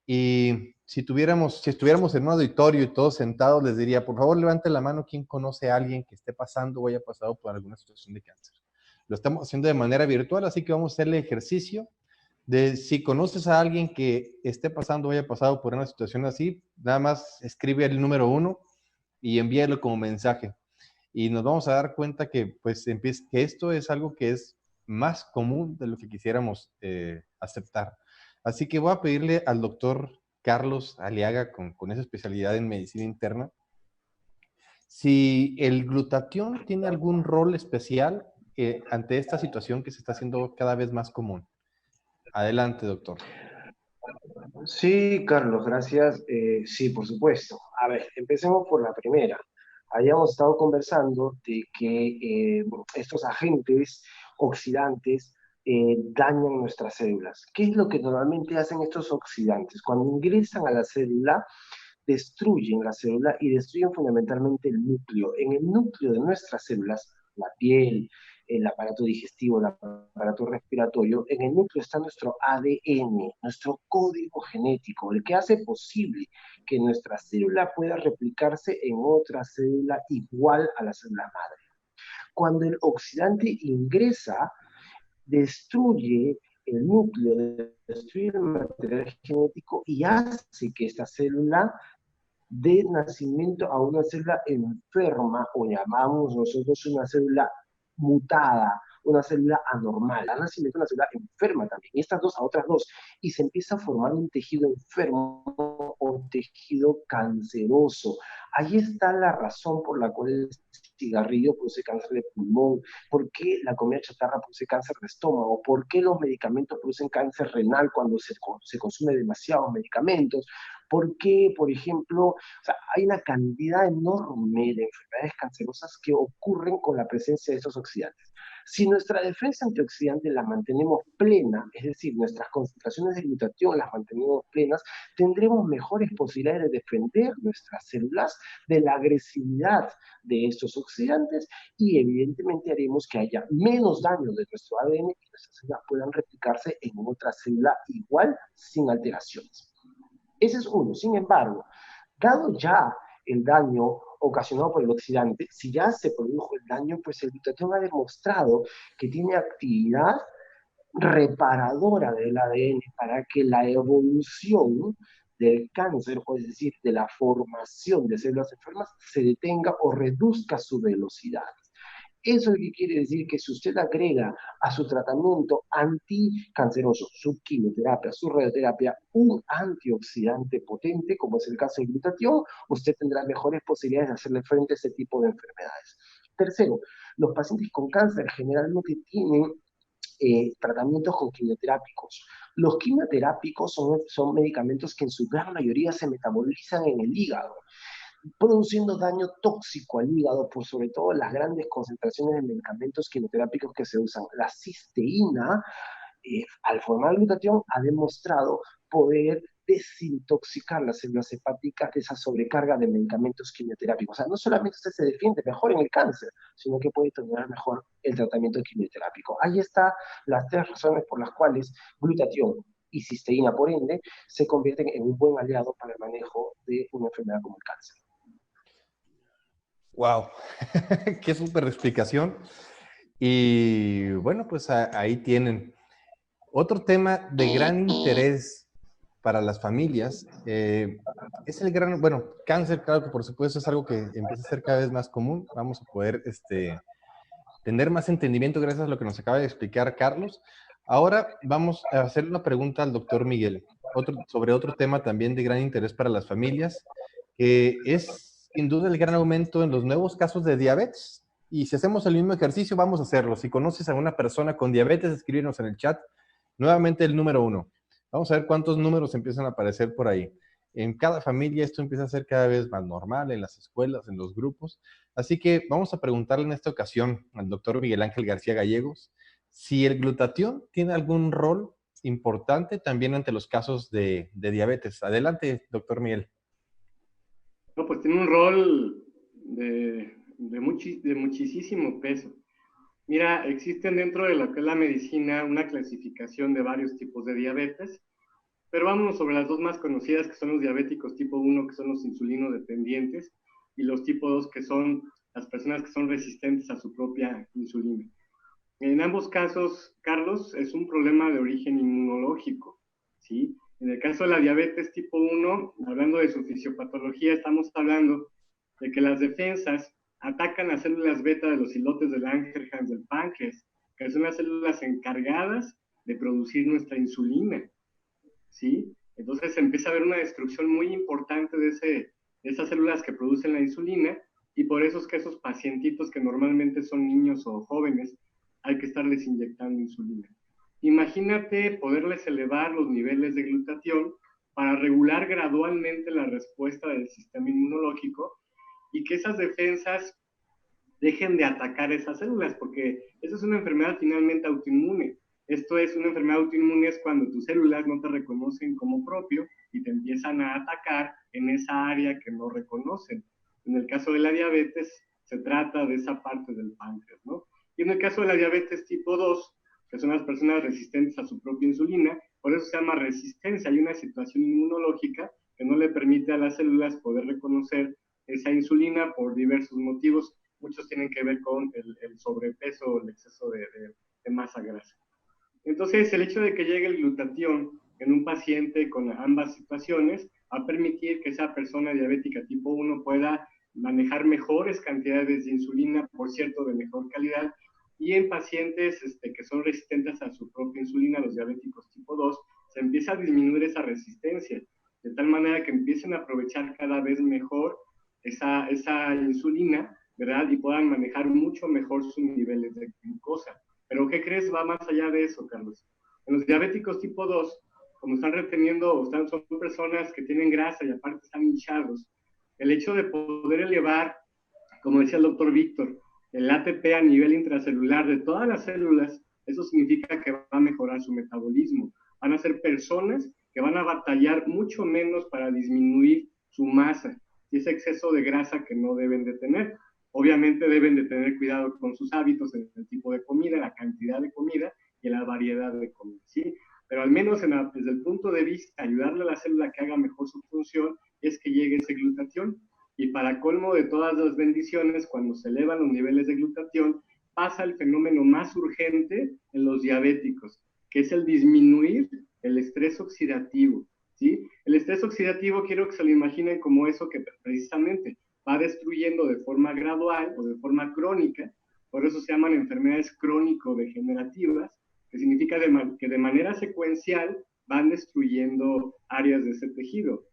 Y si estuviéramos en un auditorio y todos sentados, les diría, por favor, levante la mano quien conoce a alguien que esté pasando o haya pasado por alguna situación de cáncer. Lo estamos haciendo de manera virtual, así que vamos a hacer el ejercicio de si conoces a alguien que esté pasando o haya pasado por una situación así, nada más escribe el número 1 y envíalo como mensaje. Y nos vamos a dar cuenta que, pues, que esto es algo que es más común de lo que quisiéramos aceptar. Así que voy a pedirle al doctor Carlos Aliaga, con esa especialidad en medicina interna, si el glutatión tiene algún rol especial ante esta situación que se está haciendo cada vez más común. Adelante, doctor. Sí, Carlos, gracias. Sí, por supuesto. A ver, empecemos por la primera. Habíamos estado conversando de que estos agentes oxidantes dañan nuestras células. ¿Qué es lo que normalmente hacen estos oxidantes? Cuando ingresan a la célula, destruyen la célula y destruyen fundamentalmente el núcleo. En el núcleo de nuestras células, la piel, el aparato digestivo, el aparato respiratorio, en el núcleo está nuestro ADN, nuestro código genético, el que hace posible que nuestra célula pueda replicarse en otra célula igual a la célula madre. Cuando el oxidante ingresa, destruye el núcleo, destruye el material genético y hace que esta célula de nacimiento a una célula enferma, o llamamos nosotros una célula mutada, una célula anormal, da nacimiento a una célula enferma también, y estas dos a otras dos, y se empieza a formar un tejido enfermo o tejido canceroso. Ahí está la razón por la cual el cigarrillo produce cáncer de pulmón, por qué la comida chatarra produce cáncer de estómago, por qué los medicamentos producen cáncer renal cuando se consume demasiados medicamentos, por qué, por ejemplo, o sea, hay una cantidad enorme de enfermedades cancerosas que ocurren con la presencia de estos oxidantes. Si nuestra defensa antioxidante la mantenemos plena, es decir, nuestras concentraciones de glutatión las mantenemos plenas, tendremos mejores posibilidades de defender nuestras células de la agresividad de estos oxidantes y evidentemente haremos que haya menos daño de nuestro ADN y nuestras células puedan replicarse en otra célula igual sin alteraciones. Ese es uno. Sin embargo, dado ya el daño ocasionado por el oxidante, si ya se produjo el daño, pues el glutatión ha demostrado que tiene actividad reparadora del ADN para que la evolución del cáncer, o es decir, de la formación de células enfermas, se detenga o reduzca su velocidad. Eso es lo que quiere decir que si usted agrega a su tratamiento anticanceroso, su quimioterapia, su radioterapia, un antioxidante potente, como es el caso del glutatión, usted tendrá mejores posibilidades de hacerle frente a ese tipo de enfermedades. Tercero, los pacientes con cáncer generalmente tienen tratamientos con quimioterápicos. Los quimioterápicos son medicamentos que en su gran mayoría se metabolizan en el hígado, produciendo daño tóxico al hígado por sobre todo las grandes concentraciones de medicamentos quimioterápicos que se usan. La cisteína, al formar glutatión, ha demostrado poder desintoxicar las células hepáticas de esa sobrecarga de medicamentos quimioterápicos. O sea, no solamente usted se defiende mejor en el cáncer, sino que puede tolerar mejor el tratamiento quimioterápico. Ahí están las tres razones por las cuales glutatión y cisteína, por ende, se convierten en un buen aliado para el manejo de una enfermedad como el cáncer. Wow, qué súper explicación. Y bueno, pues ahí tienen. Otro tema de gran interés para las familias es el gran, bueno, cáncer, claro que por supuesto es algo que empieza a ser cada vez más común. Vamos a poder tener más entendimiento gracias a lo que nos acaba de explicar Carlos. Ahora vamos a hacer una pregunta al doctor Miguel, sobre otro tema también de gran interés para las familias, que es sin duda el gran aumento en los nuevos casos de diabetes. Y si hacemos el mismo ejercicio, vamos a hacerlo. Si conoces a una persona con diabetes, escríbenos en el chat. Nuevamente el número 1. Vamos a ver cuántos números empiezan a aparecer por ahí. En cada familia esto empieza a ser cada vez más normal, en las escuelas, en los grupos. Así que vamos a preguntarle en esta ocasión al doctor Miguel Ángel García Gallegos si el glutatión tiene algún rol importante también ante los casos de diabetes. Adelante, doctor Miguel. No, pues tiene un rol de muchísimo peso. Mira, existen dentro de lo que es la medicina una clasificación de varios tipos de diabetes. Pero vámonos sobre las dos más conocidas, que son los diabéticos tipo 1, que son los insulinodependientes, y los tipo 2, que son las personas que son resistentes a su propia insulina. En ambos casos, Carlos, es un problema de origen inmunológico, ¿sí? En el caso de la diabetes tipo 1, hablando de su fisiopatología, estamos hablando de que las defensas atacan las células beta de los islotes de Langerhans del páncreas, que son las células encargadas de producir nuestra insulina, ¿sí? Entonces empieza a haber una destrucción muy importante de esas células que producen la insulina, y por eso es que esos pacientitos que normalmente son niños o jóvenes, hay que estarles inyectando insulina. Imagínate poderles elevar los niveles de glutatión para regular gradualmente la respuesta del sistema inmunológico y que esas defensas dejen de atacar esas células, porque esa es una enfermedad finalmente autoinmune. Esto es, una enfermedad autoinmune es cuando tus células no te reconocen como propio y te empiezan a atacar en esa área que no reconocen. En el caso de la diabetes, se trata de esa parte del páncreas, ¿no? Y en el caso de la diabetes tipo 2, que son las personas resistentes a su propia insulina, por eso se llama resistencia. Hay una situación inmunológica que no le permite a las células poder reconocer esa insulina por diversos motivos. Muchos tienen que ver con el sobrepeso o el exceso de masa grasa. Entonces, el hecho de que llegue el glutatión en un paciente con ambas situaciones va a permitir que esa persona diabética tipo 1 pueda manejar mejores cantidades de insulina, por cierto, de mejor calidad, y en pacientes que son resistentes a su propia insulina, los diabéticos tipo 2, se empieza a disminuir esa resistencia, de tal manera que empiecen a aprovechar cada vez mejor esa insulina, ¿verdad? Y puedan manejar mucho mejor sus niveles de glucosa. Pero ¿qué crees? Va más allá de eso, Carlos. En los diabéticos tipo 2, como están reteniendo, son personas que tienen grasa y aparte están hinchados, el hecho de poder elevar, como decía el doctor Víctor, el ATP a nivel intracelular de todas las células, eso significa que va a mejorar su metabolismo. Van a ser personas que van a batallar mucho menos para disminuir su masa y ese exceso de grasa que no deben de tener. Obviamente deben de tener cuidado con sus hábitos, en el tipo de comida, la cantidad de comida y la variedad de comida, ¿sí? Pero al menos desde el punto de vista, ayudarle a la célula que haga mejor su función, es que llegue ese glutatión. Y para colmo de todas las bendiciones, cuando se elevan los niveles de glutatión, pasa el fenómeno más urgente en los diabéticos, que es el disminuir el estrés oxidativo, ¿sí? El estrés oxidativo quiero que se lo imaginen como eso que precisamente va destruyendo de forma gradual o de forma crónica, por eso se llaman enfermedades crónico-degenerativas, que significa que de manera secuencial van destruyendo áreas de ese tejido.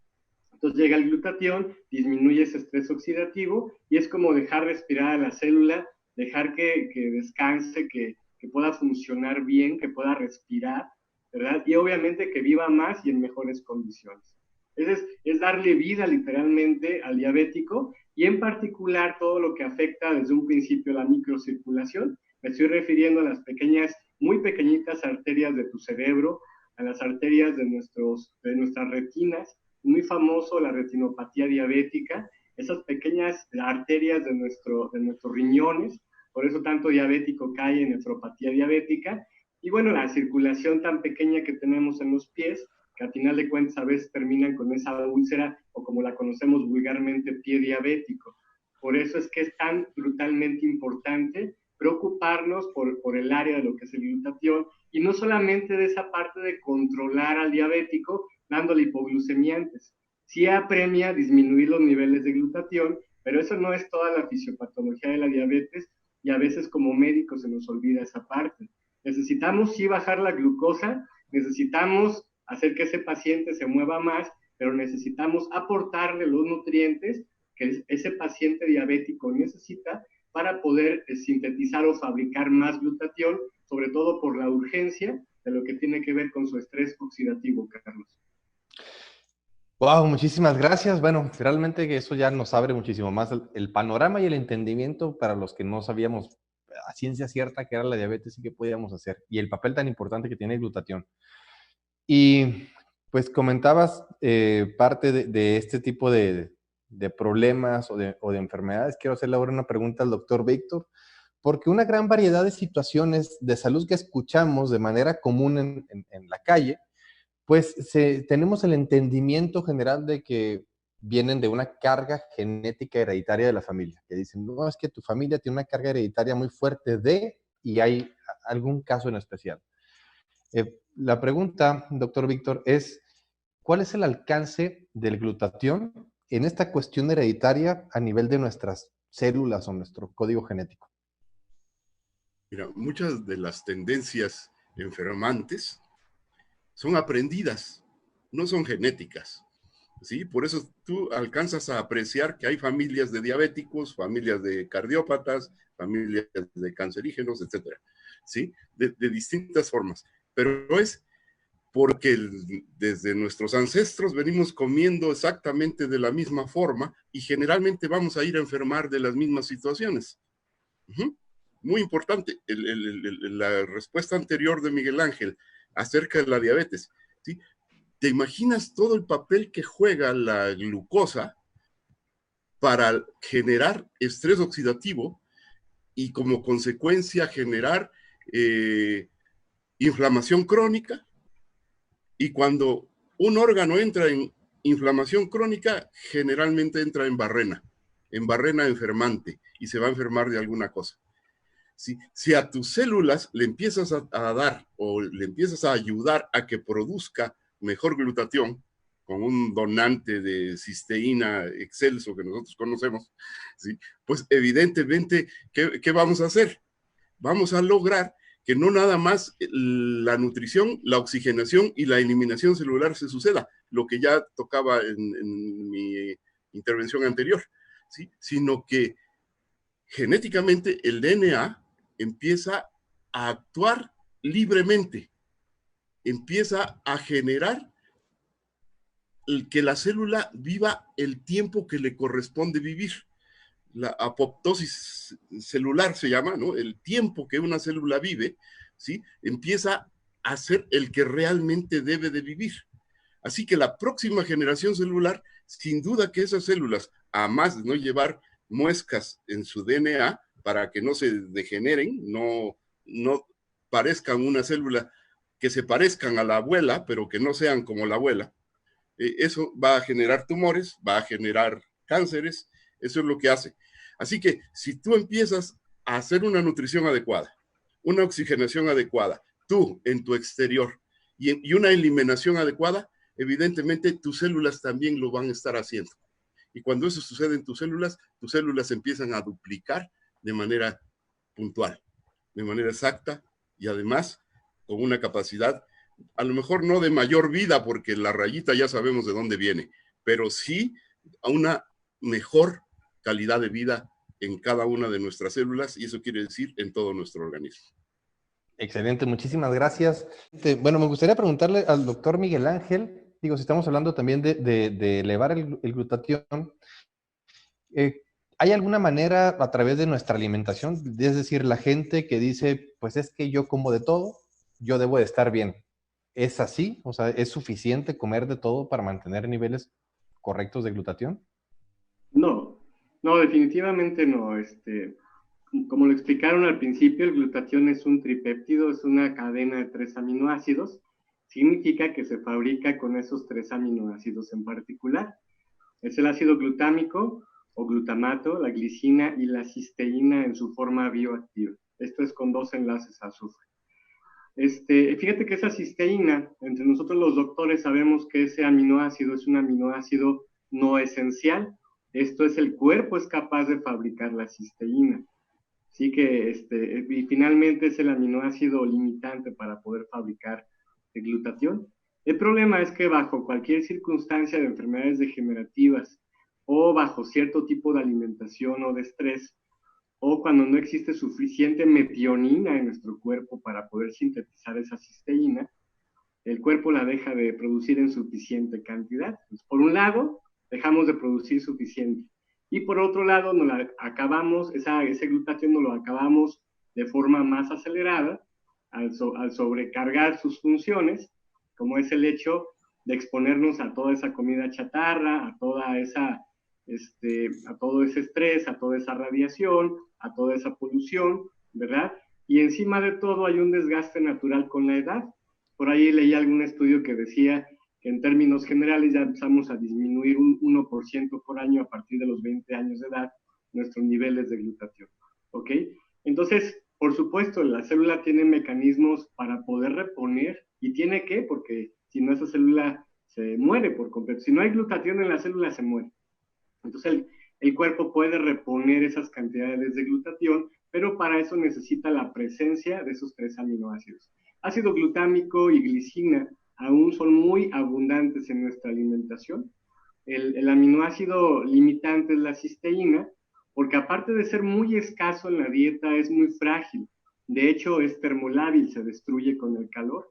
Entonces llega el glutatión, disminuye ese estrés oxidativo y es como dejar respirar a la célula, dejar que descanse, que pueda funcionar bien, que pueda respirar, ¿verdad? Y obviamente que viva más y en mejores condiciones. Es darle vida literalmente al diabético y en particular todo lo que afecta desde un principio la microcirculación. Me estoy refiriendo a las pequeñas, muy pequeñitas arterias de tu cerebro, a las arterias de nuestras retinas, muy famoso la retinopatía diabética, esas pequeñas arterias de nuestros riñones, por eso tanto diabético cae en nefropatía diabética, y bueno, la circulación tan pequeña que tenemos en los pies, que a final de cuentas a veces terminan con esa úlcera, o como la conocemos vulgarmente, pie diabético. Por eso es que es tan brutalmente importante preocuparnos por el área de lo que es el glutatión, y no solamente de esa parte de controlar al diabético, dándole hipoglucemia antes. Sí apremia disminuir los niveles de glutatión, pero eso no es toda la fisiopatología de la diabetes, y a veces como médicos se nos olvida esa parte. Necesitamos sí bajar la glucosa, necesitamos hacer que ese paciente se mueva más, pero necesitamos aportarle los nutrientes que ese paciente diabético necesita para poder sintetizar o fabricar más glutatión, sobre todo por la urgencia de lo que tiene que ver con su estrés oxidativo, Carlos. Wow, muchísimas gracias. Bueno, realmente que eso ya nos abre muchísimo más el panorama y el entendimiento para los que no sabíamos a ciencia cierta que era la diabetes y qué podíamos hacer, y el papel tan importante que tiene el glutatión. Y pues comentabas parte de este tipo de problemas o de enfermedades. Quiero hacerle ahora una pregunta al doctor Víctor, porque una gran variedad de situaciones de salud que escuchamos de manera común en la calle, pues tenemos el entendimiento general de que vienen de una carga genética hereditaria de la familia, que dicen, no, es que tu familia tiene una carga hereditaria muy fuerte y hay algún caso en especial. La pregunta, doctor Víctor, es, ¿cuál es el alcance del glutatión en esta cuestión hereditaria a nivel de nuestras células o nuestro código genético? Mira, muchas de las tendencias enfermantes son aprendidas, no son genéticas. ¿Sí? Por eso tú alcanzas a apreciar que hay familias de diabéticos, familias de cardiópatas, familias de cancerígenos, etcétera, ¿sí? De distintas formas. Pero es porque desde nuestros ancestros venimos comiendo exactamente de la misma forma y generalmente vamos a ir a enfermar de las mismas situaciones. Muy importante, la respuesta anterior de Miguel Ángel acerca de la diabetes, ¿sí? ¿Te imaginas todo el papel que juega la glucosa para generar estrés oxidativo y como consecuencia generar inflamación crónica? Y cuando un órgano entra en inflamación crónica, generalmente entra en barrena enfermante y se va a enfermar de alguna cosa. Si a tus células le empiezas a dar o le empiezas a ayudar a que produzca mejor glutatión, con un donante de cisteína excelso que nosotros conocemos, ¿sí? Pues evidentemente, ¿qué vamos a hacer? Vamos a lograr que no nada más la nutrición, la oxigenación y la eliminación celular se suceda, lo que ya tocaba en mi intervención anterior, ¿sí? Sino que genéticamente el DNA empieza a actuar libremente, empieza a generar que la célula viva el tiempo que le corresponde vivir. La apoptosis celular se llama, ¿no? El tiempo que una célula vive, ¿sí? Empieza a ser el que realmente debe de vivir. Así que la próxima generación celular, sin duda que esas células, a más de no llevar muescas en su DNA para que no se degeneren, no parezcan una célula, que se parezcan a la abuela, pero que no sean como la abuela, eso va a generar tumores, va a generar cánceres, eso es lo que hace. Así que si tú empiezas a hacer una nutrición adecuada, una oxigenación adecuada, tú en tu exterior y una eliminación adecuada, evidentemente tus células también lo van a estar haciendo. Y cuando eso sucede en tus células empiezan a duplicar de manera puntual, de manera exacta y además con una capacidad, a lo mejor no de mayor vida, porque la rayita ya sabemos de dónde viene, pero sí a una mejor calidad de vida en cada una de nuestras células, y eso quiere decir en todo nuestro organismo. Excelente, muchísimas gracias. Bueno, me gustaría preguntarle al doctor Miguel Ángel, digo, si estamos hablando también de elevar el glutatión, ¿hay alguna manera a través de nuestra alimentación? Es decir, la gente que dice, pues es que yo como de todo, yo debo de estar bien. ¿Es así? O sea, ¿es suficiente comer de todo para mantener niveles correctos de glutatión? No, no, definitivamente no. Como lo explicaron al principio, el glutatión es un tripéptido, es una cadena de 3 aminoácidos. Significa que se fabrica con esos 3 aminoácidos en particular. Es el ácido glutámico o glutamato, la glicina y la cisteína en su forma bioactiva. Esto es con 2 enlaces a azufre. Fíjate que esa cisteína, entre nosotros los doctores sabemos que ese aminoácido es un aminoácido no esencial. Esto es, el cuerpo es capaz de fabricar la cisteína. Sí que, y finalmente es el aminoácido limitante para poder fabricar el glutatión. El problema es que bajo cualquier circunstancia de enfermedades degenerativas o bajo cierto tipo de alimentación o de estrés, o cuando no existe suficiente metionina en nuestro cuerpo para poder sintetizar esa cisteína, el cuerpo la deja de producir en suficiente cantidad. Entonces, por un lado, dejamos de producir suficiente. Y por otro lado, nos la acabamos, ese glutatión nos lo acabamos de forma más acelerada al sobrecargar sus funciones, como es el hecho de exponernos a toda esa comida chatarra, a toda esa, a todo ese estrés, a toda esa radiación, a toda esa polución, ¿verdad? Y encima de todo hay un desgaste natural con la edad. Por ahí leí algún estudio que decía que en términos generales ya empezamos a disminuir un 1% por año a partir de los 20 años de edad nuestros niveles de glutatión, ¿ok? Entonces, por supuesto, la célula tiene mecanismos para poder reponer, y tiene que, porque si no, esa célula se muere por completo. Si no hay glutatión en la célula, se muere. Entonces, el cuerpo puede reponer esas cantidades de glutatión, pero para eso necesita la presencia de esos 3 aminoácidos. Ácido glutámico y glicina aún son muy abundantes en nuestra alimentación. El aminoácido limitante es la cisteína, porque aparte de ser muy escaso en la dieta, es muy frágil. De hecho, es termolábil, se destruye con el calor.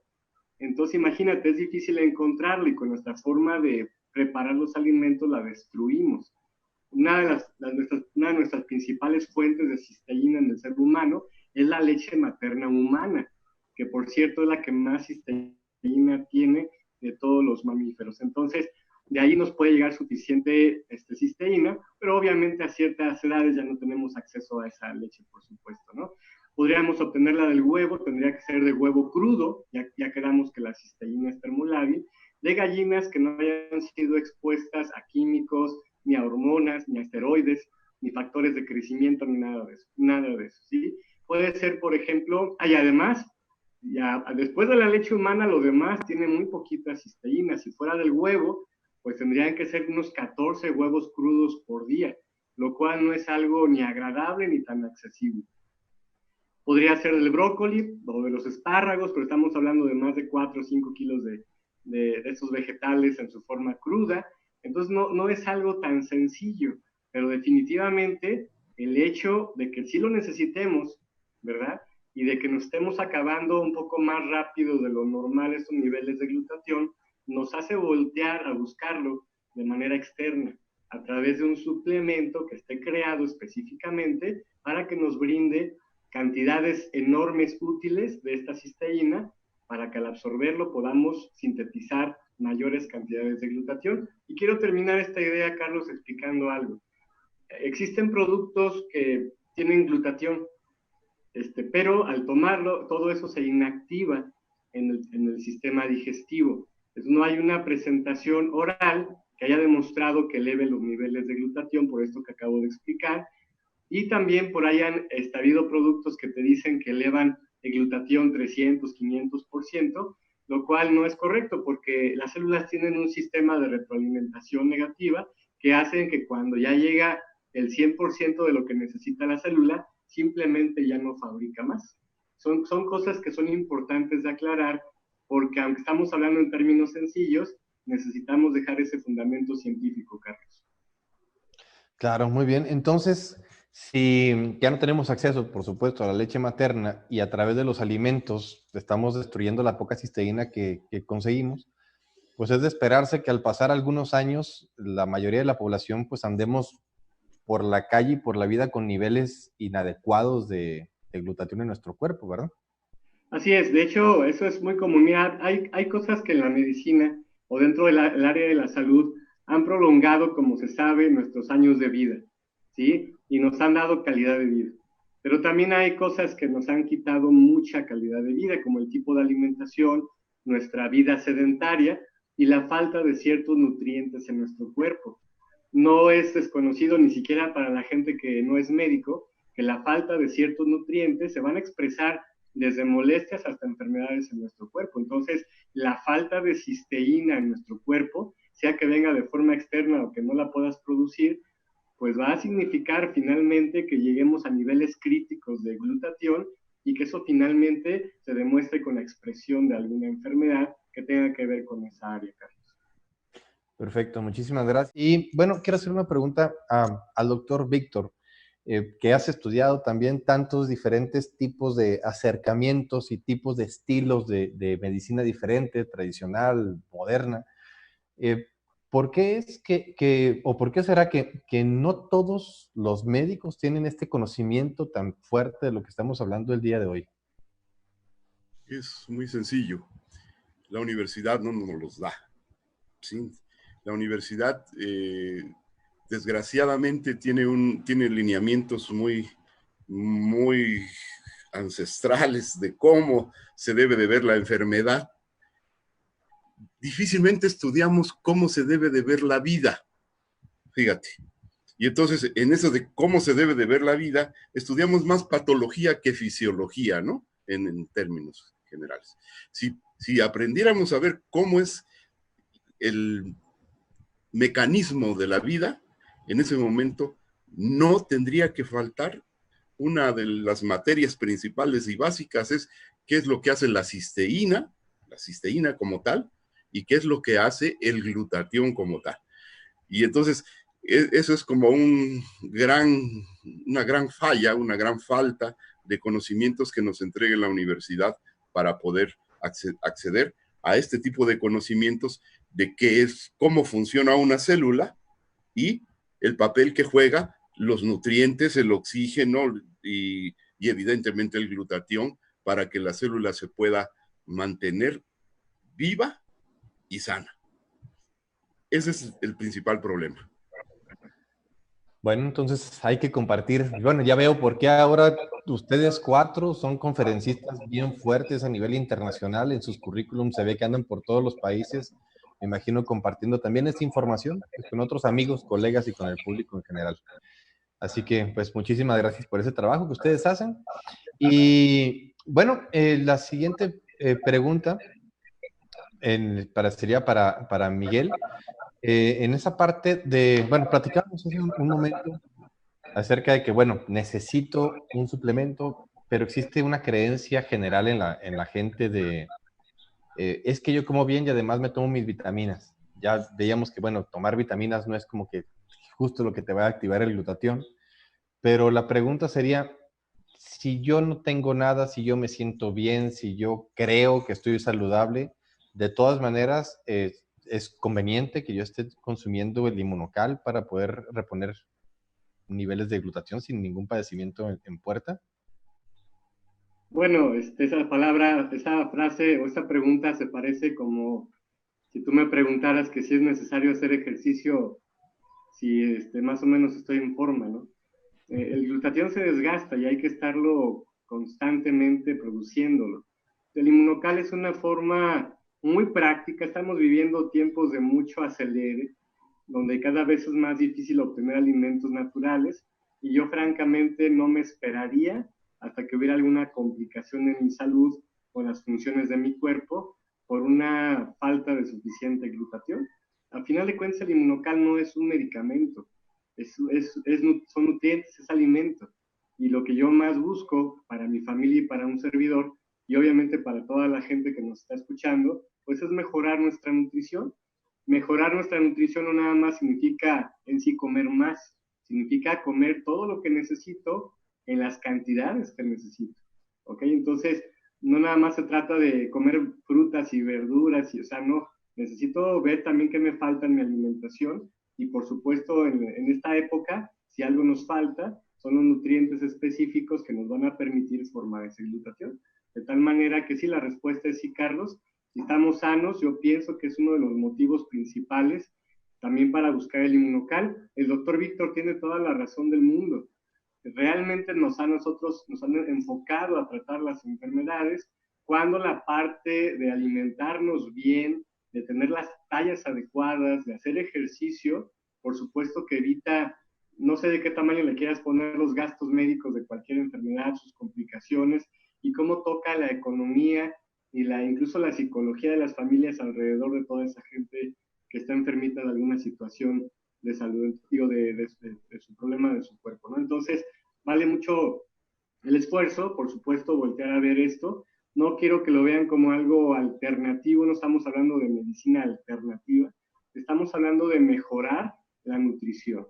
Entonces, imagínate, es difícil encontrarlo, y con nuestra forma de preparar los alimentos la destruimos. Una de nuestras principales fuentes de cisteína en el ser humano es la leche materna humana, que por cierto es la que más cisteína tiene de todos los mamíferos. Entonces, de ahí nos puede llegar suficiente cisteína, pero obviamente a ciertas edades ya no tenemos acceso a esa leche, por supuesto, ¿no? Podríamos obtenerla del huevo, tendría que ser de huevo crudo, ya quedamos que la cisteína es termolábil, de gallinas que no hayan sido expuestas a químicos, ni a hormonas, ni a esteroides, ni factores de crecimiento, ni nada de eso, ¿sí? Puede ser, por ejemplo, y además, ya después de la leche humana, lo demás tiene muy poquita cisteína. Si fuera del huevo, pues tendrían que ser unos 14 huevos crudos por día, lo cual no es algo ni agradable ni tan accesible. Podría ser del brócoli o de los espárragos, pero estamos hablando de más de 4 o 5 kilos de estos vegetales en su forma cruda. Entonces no es algo tan sencillo, pero definitivamente el hecho de que sí lo necesitemos, ¿verdad? Y de que nos estemos acabando un poco más rápido de lo normal estos niveles de glutatión, nos hace voltear a buscarlo de manera externa, a través de un suplemento que esté creado específicamente para que nos brinde cantidades enormes útiles de esta cisteína, para que al absorberlo podamos sintetizar mayores cantidades de glutatión. Y quiero terminar esta idea, Carlos, explicando algo. Existen productos que tienen glutatión, pero al tomarlo, todo eso se inactiva en el sistema digestivo. Entonces, no hay una presentación oral que haya demostrado que eleve los niveles de glutatión, por esto que acabo de explicar. Y también por ahí han habido productos que te dicen que elevan el glutatión 300, 500%, lo cual no es correcto, porque las células tienen un sistema de retroalimentación negativa que hacen que cuando ya llega el 100% de lo que necesita la célula, simplemente ya no fabrica más. Son cosas que son importantes de aclarar, porque aunque estamos hablando en términos sencillos, necesitamos dejar ese fundamento científico, Carlos. Claro, muy bien. Entonces, si ya no tenemos acceso, por supuesto, a la leche materna, y a través de los alimentos estamos destruyendo la poca cisteína que conseguimos, pues es de esperarse que al pasar algunos años, la mayoría de la población pues andemos por la calle y por la vida con niveles inadecuados de glutatión en nuestro cuerpo, ¿verdad? Así es, de hecho, eso es muy común. Mira, hay cosas que en la medicina o dentro del área de la salud han prolongado, como se sabe, nuestros años de vida, ¿sí? Y nos han dado calidad de vida. Pero también hay cosas que nos han quitado mucha calidad de vida, como el tipo de alimentación, nuestra vida sedentaria y la falta de ciertos nutrientes en nuestro cuerpo. No es desconocido ni siquiera para la gente que no es médico, que la falta de ciertos nutrientes se van a expresar desde molestias hasta enfermedades en nuestro cuerpo. Entonces, la falta de cisteína en nuestro cuerpo, sea que venga de forma externa o que no la puedas producir, pues va a significar finalmente que lleguemos a niveles críticos de glutatión, y que eso finalmente se demuestre con la expresión de alguna enfermedad que tenga que ver con esa área, Carlos. Perfecto, muchísimas gracias. Y bueno, quiero hacer una pregunta al doctor Víctor, que has estudiado también tantos diferentes tipos de acercamientos y tipos de estilos de medicina diferente, tradicional, moderna. ¿Por qué es o por qué será que no todos los médicos tienen este conocimiento tan fuerte de lo que estamos hablando el día de hoy? Es muy sencillo. La universidad no nos los da, ¿sí? La universidad, desgraciadamente, tiene lineamientos muy ancestrales de cómo se debe de ver la enfermedad, difícilmente estudiamos cómo se debe de ver la vida, fíjate. Y entonces, en eso de cómo se debe de ver la vida, estudiamos más patología que fisiología, ¿no? En términos generales. Si aprendiéramos a ver cómo es el mecanismo de la vida, en ese momento no tendría que faltar una de las materias principales y básicas, es qué es lo que hace la cisteína como tal, y qué es lo que hace el glutatión como tal. Y entonces, eso es como una gran falla, una gran falta de conocimientos que nos entrega la universidad para poder acceder a este tipo de conocimientos de qué es, cómo funciona una célula y el papel que juega los nutrientes, el oxígeno y evidentemente el glutatión para que la célula se pueda mantener viva y sana. Ese es el principal problema. Bueno, entonces hay que compartir. Bueno, ya veo por qué ahora ustedes 4 son conferencistas bien fuertes a nivel internacional. En sus currículums se ve que andan por todos los países. Me imagino compartiendo también esta información pues, con otros amigos, colegas y con el público en general. Así que, pues, muchísimas gracias por ese trabajo que ustedes hacen. Y bueno, la siguiente pregunta sería para Miguel. En esa parte de, bueno, platicamos hace un momento acerca de que, bueno, necesito un suplemento, pero existe una creencia general en la gente de, es que yo como bien y además me tomo mis vitaminas. Ya veíamos que, bueno, tomar vitaminas no es como que justo lo que te va a activar el glutatión, pero la pregunta sería, si yo no tengo nada, si yo me siento bien, si yo creo que estoy saludable, de todas maneras, es conveniente que yo esté consumiendo el Inmunocal para poder reponer niveles de glutatión sin ningún padecimiento en puerta. Bueno, esa palabra, esa frase o esa pregunta se parece como si tú me preguntaras que si es necesario hacer ejercicio, si más o menos estoy en forma, ¿no? El glutatión se desgasta y hay que estarlo constantemente produciéndolo. El Inmunocal es una forma muy práctica. Estamos viviendo tiempos de mucho acelere, donde cada vez es más difícil obtener alimentos naturales, y yo francamente no me esperaría hasta que hubiera alguna complicación en mi salud o en las funciones de mi cuerpo por una falta de suficiente glutatión. Al final de cuentas, el Inmunocal no es un medicamento, son nutrientes, es alimento. Y lo que yo más busco para mi familia y para un servidor, y obviamente para toda la gente que nos está escuchando, pues es mejorar nuestra nutrición. Mejorar nuestra nutrición no nada más significa en sí comer más, significa comer todo lo que necesito en las cantidades que necesito. ¿Ok? Entonces, no nada más se trata de comer frutas y verduras, o sea, no, necesito ver también qué me falta en mi alimentación, y por supuesto en esta época, si algo nos falta, son los nutrientes específicos que nos van a permitir formar esa glutatión. De tal manera que sí, la respuesta es sí, Carlos. Si estamos sanos, yo pienso que es uno de los motivos principales también para buscar el Inmunocal. El doctor Víctor tiene toda la razón del mundo. Realmente nos han enfocado a tratar las enfermedades, cuando la parte de alimentarnos bien, de tener las tallas adecuadas, de hacer ejercicio, por supuesto que evita, no sé de qué tamaño le quieras poner los gastos médicos de cualquier enfermedad, sus complicaciones, y cómo toca la economía y incluso la psicología de las familias alrededor de toda esa gente que está enfermita de alguna situación de salud, digo, de su problema de su cuerpo, ¿no? Entonces, vale mucho el esfuerzo, por supuesto, voltear a ver esto. No quiero que lo vean como algo alternativo, no estamos hablando de medicina alternativa, estamos hablando de mejorar la nutrición,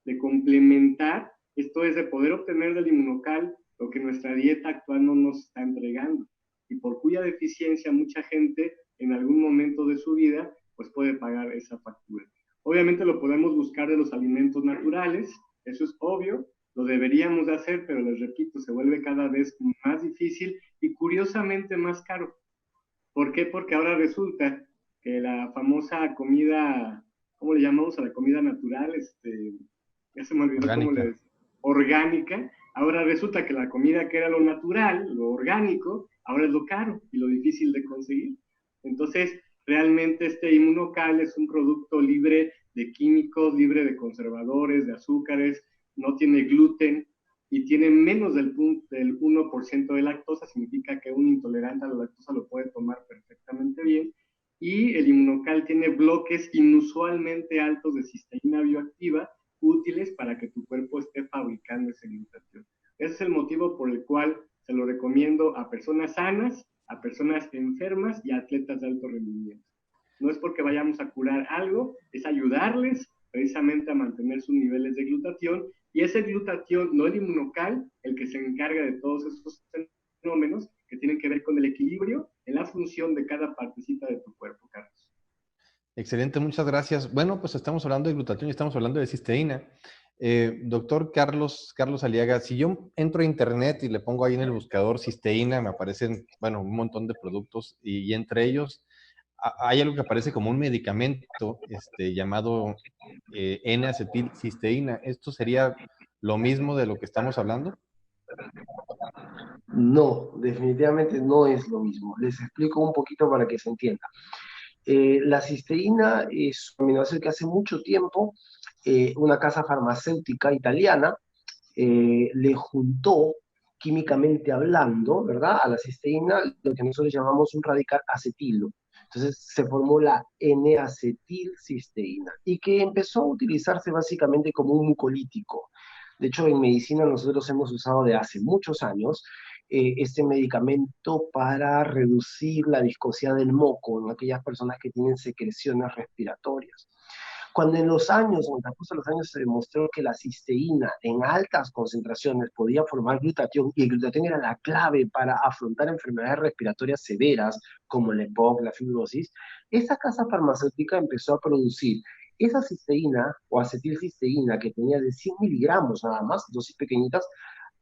de complementar, esto es de poder obtener del Inmunocal lo que nuestra dieta actual no nos está entregando, y por cuya deficiencia mucha gente en algún momento de su vida pues puede pagar esa factura. Obviamente lo podemos buscar de los alimentos naturales, eso es obvio, lo deberíamos de hacer, pero les repito, se vuelve cada vez más difícil y curiosamente más caro. ¿Por qué? Porque ahora resulta que la famosa comida, ¿cómo le llamamos a la comida natural? Ya se me olvidó cómo le decía. Orgánica. Ahora resulta que la comida que era lo natural, lo orgánico, ahora es lo caro y lo difícil de conseguir. Entonces, Realmente este Inmunocal es un producto libre de químicos, libre de conservadores, de azúcares, no tiene gluten y tiene menos del 1% de lactosa. Significa que un intolerante a la lactosa lo puede tomar perfectamente bien. Y el Inmunocal tiene bloques inusualmente altos de cisteína bioactiva, útiles para que tu cuerpo esté fabricando ese glutatión. Ese es el motivo por el cual se lo recomiendo a personas sanas, a personas enfermas y a atletas de alto rendimiento. No es porque vayamos a curar algo, es ayudarles precisamente a mantener sus niveles de glutatión, y ese glutatión, no el Inmunocal, el que se encarga de todos esos fenómenos que tienen que ver con el equilibrio en la función de cada partecita de tu cuerpo, Carlos. Excelente, muchas gracias. Bueno, pues estamos hablando de glutatión y estamos hablando de cisteína. Doctor Carlos Aliaga, si yo entro a internet y le pongo ahí en el buscador cisteína, me aparecen, bueno, un montón de productos y entre ellos hay algo que aparece como un medicamento llamado N-acetilcisteína. ¿Esto sería lo mismo de lo que estamos hablando? No, definitivamente no es lo mismo. Les explico un poquito para que se entienda. La cisteína es un aminoácido que hace mucho tiempo una casa farmacéutica italiana le juntó químicamente hablando, ¿verdad? A la cisteína lo que nosotros llamamos un radical acetilo. Entonces se formó la N-acetilcisteína y que empezó a utilizarse básicamente como un mucolítico. De hecho, en medicina nosotros hemos usado de hace muchos años este medicamento para reducir la viscosidad del moco en aquellas personas que tienen secreciones respiratorias. Cuando en el transcurso de los años se demostró que la cisteína en altas concentraciones podía formar glutatión, y el glutatión era la clave para afrontar enfermedades respiratorias severas como la EPOC, la fibrosis, esa casa farmacéutica empezó a producir esa cisteína o acetilcisteína que tenía de 100 miligramos nada más, dosis pequeñitas,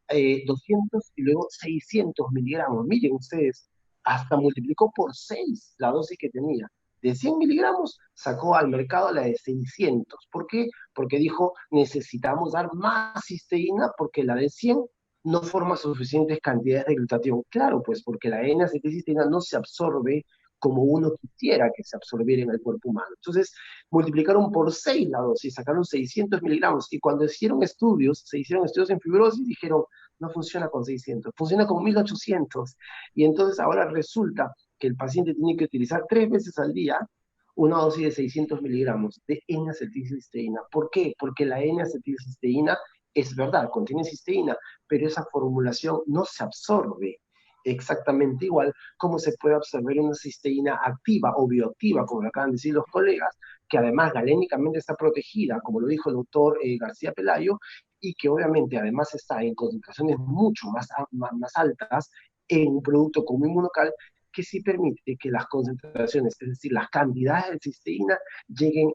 200 y luego 600 miligramos. Miren ustedes, hasta multiplicó por 6 la dosis que tenía. De 100 miligramos sacó al mercado la de 600. ¿Por qué? Porque dijo, necesitamos dar más cisteína porque la de 100 no forma suficientes cantidades de glutatión. Claro, pues porque la N-acetilcisteína no se absorbe como uno quisiera que se absorbiera en el cuerpo humano. Entonces, multiplicaron por 6 la dosis, sacaron 600 miligramos, y cuando se hicieron estudios en fibrosis, dijeron, no funciona con 600, funciona con 1800. Y entonces ahora resulta que el paciente tiene que utilizar 3 veces al día una dosis de 600 miligramos de N-acetilcisteína. ¿Por qué? Porque la N-acetilcisteína es verdad, contiene cisteína, pero esa formulación no se absorbe exactamente igual como se puede absorber una cisteína activa o bioactiva, como lo acaban de decir los colegas, que además galénicamente está protegida, como lo dijo el doctor García Pelayo, y que obviamente además está en concentraciones mucho más altas en un producto como Inmunocal, que sí permite que las concentraciones, es decir, las cantidades de cisteína, lleguen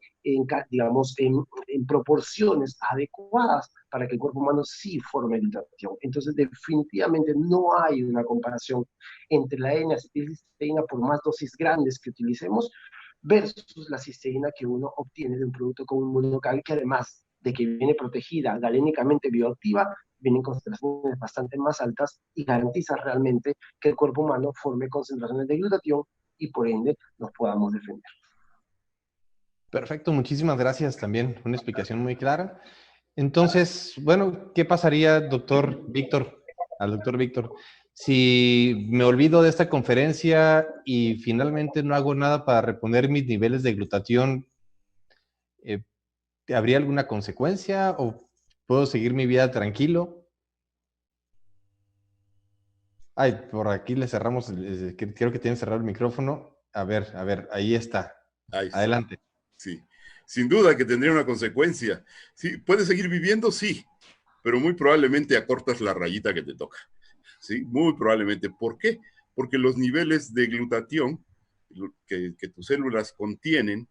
digamos, en proporciones adecuadas para que el cuerpo humano sí forme glutatión. Entonces, definitivamente no hay una comparación entre la N-acetilcisteína, por más dosis grandes que utilicemos, versus la cisteína que uno obtiene de un producto como Inmunocal, que además de que viene protegida, galénicamente bioactiva, vienen concentraciones bastante más altas y garantiza realmente que el cuerpo humano forme concentraciones de glutatión y por ende nos podamos defender. Perfecto, muchísimas gracias también. Una explicación muy clara. Entonces, bueno, ¿qué pasaría, doctor Víctor, si me olvido de esta conferencia y finalmente no hago nada para reponer mis niveles de glutatión? ¿Habría alguna consecuencia o puedo seguir mi vida tranquilo? Ay, por aquí le cerramos, creo que tienen cerrado el micrófono. A ver, ahí está. Ahí está. Adelante. Sí, sin duda que tendría una consecuencia. Sí, ¿puedes seguir viviendo? Sí, pero muy probablemente acortas la rayita que te toca. Sí, muy probablemente. ¿Por qué? Porque los niveles de glutatión que tus células contienen,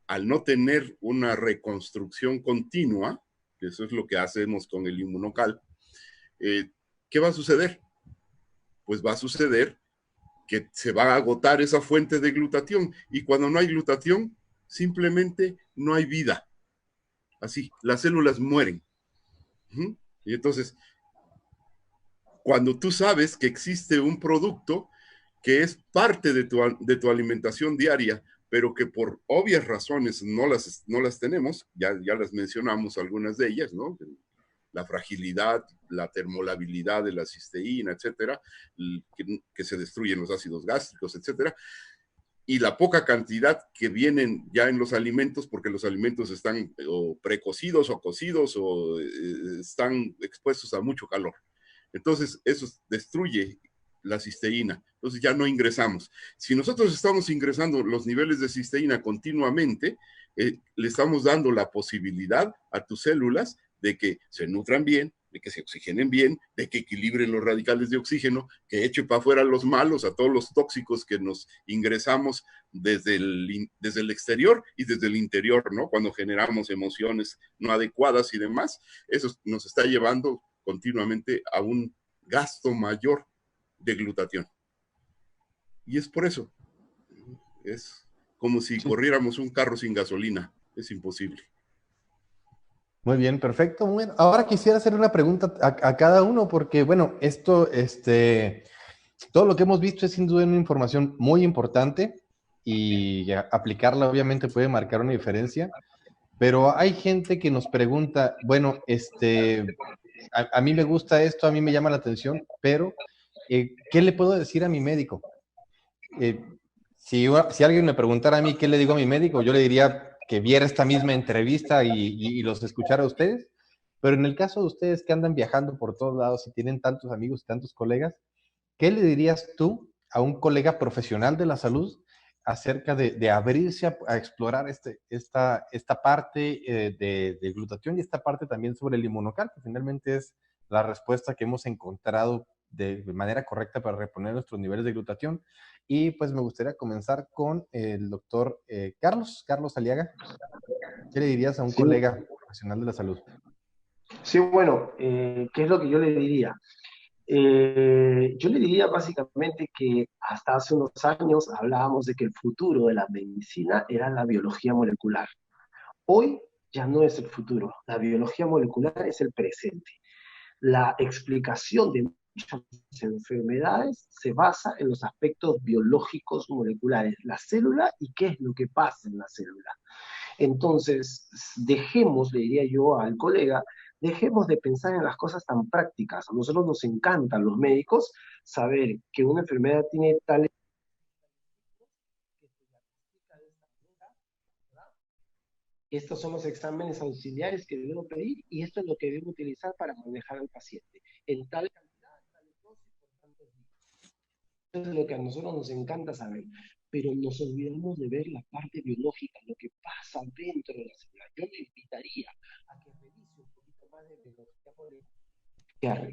al no tener una reconstrucción continua, que eso es lo que hacemos con el Inmunocal, ¿qué va a suceder? Pues va a suceder que se va a agotar esa fuente de glutatión, y cuando no hay glutatión, simplemente no hay vida. Así, las células mueren. Y entonces, cuando tú sabes que existe un producto que es parte de tu alimentación diaria, pero que por obvias razones no las tenemos, ya las mencionamos algunas de ellas, ¿no? La fragilidad, la termolabilidad de la cisteína, etcétera, que se destruyen los ácidos gástricos, etcétera, y la poca cantidad que vienen ya en los alimentos, porque los alimentos están o precocidos o cocidos o están expuestos a mucho calor. Entonces, eso destruye la cisteína. Entonces, ya no ingresamos. Si nosotros estamos ingresando los niveles de cisteína continuamente, le estamos dando la posibilidad a tus células de que se nutran bien, de que se oxigenen bien, de que equilibren los radicales de oxígeno, que eche para afuera los malos, a todos los tóxicos que nos ingresamos desde el exterior y desde el interior, ¿no? Cuando generamos emociones no adecuadas y demás, eso nos está llevando continuamente a un gasto mayor de glutatión. Y es por eso. Es como si corriéramos un carro sin gasolina. Es imposible. Muy bien, perfecto. Muy bien. Ahora quisiera hacer una pregunta a cada uno, porque, bueno, todo lo que hemos visto es sin duda una información muy importante y aplicarla obviamente puede marcar una diferencia, pero hay gente que nos pregunta, bueno, a mí me gusta esto, a mí me llama la atención, pero ¿qué le puedo decir a mi médico? Si alguien me preguntara a mí qué le digo a mi médico, yo le diría que viera esta misma entrevista y los escuchara a ustedes. Pero en el caso de ustedes que andan viajando por todos lados y tienen tantos amigos y tantos colegas, ¿qué le dirías tú a un colega profesional de la salud acerca de abrirse a explorar esta parte de glutatión y esta parte también sobre el inmunocal, que finalmente es la respuesta que hemos encontrado de manera correcta para reponer nuestros niveles de glutatión? Y pues me gustaría comenzar con el doctor Carlos Aliaga. ¿Qué le dirías a un Sí, colega profesional de la salud? sí, bueno, ¿qué es lo que yo le diría? Yo le diría básicamente que hasta hace unos años hablábamos de que el futuro de la medicina era la biología molecular. Hoy ya no es el futuro, la biología molecular es el presente. La explicación de muchas enfermedades se basa en los aspectos biológicos moleculares, la célula y qué es lo que pasa en la célula. Entonces, dejemos, le diría yo al colega, dejemos de pensar en las cosas tan prácticas. A nosotros nos encantan los médicos saber que una enfermedad tiene tales. Estos son los exámenes auxiliares que debo pedir y esto es lo que debo utilizar para manejar al paciente. En tal cantidad, tal dosis, por tantos días. Eso es lo que a nosotros nos encanta saber, pero nos olvidamos de ver la parte biológica, lo que pasa dentro de la célula. Yo le invitaría a que revise un poquito más de biología,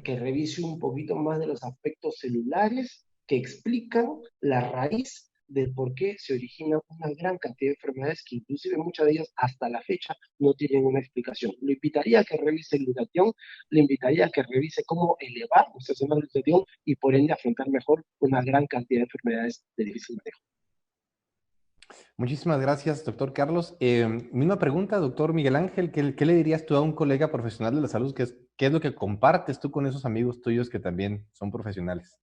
que revise un poquito más de los aspectos celulares que explican la raíz del por qué se origina una gran cantidad de enfermedades que inclusive muchas de ellas hasta la fecha no tienen una explicación. Le invitaría a que revise glutatión, le invitaría a que revise cómo elevar nuestro sistema de glutatión y por ende afrontar mejor una gran cantidad de enfermedades de difícil manejo. Muchísimas gracias, doctor Carlos. Misma pregunta, doctor Miguel Ángel, ¿qué le dirías tú a un colega profesional de la salud? ¿Qué es lo que compartes tú con esos amigos tuyos que también son profesionales?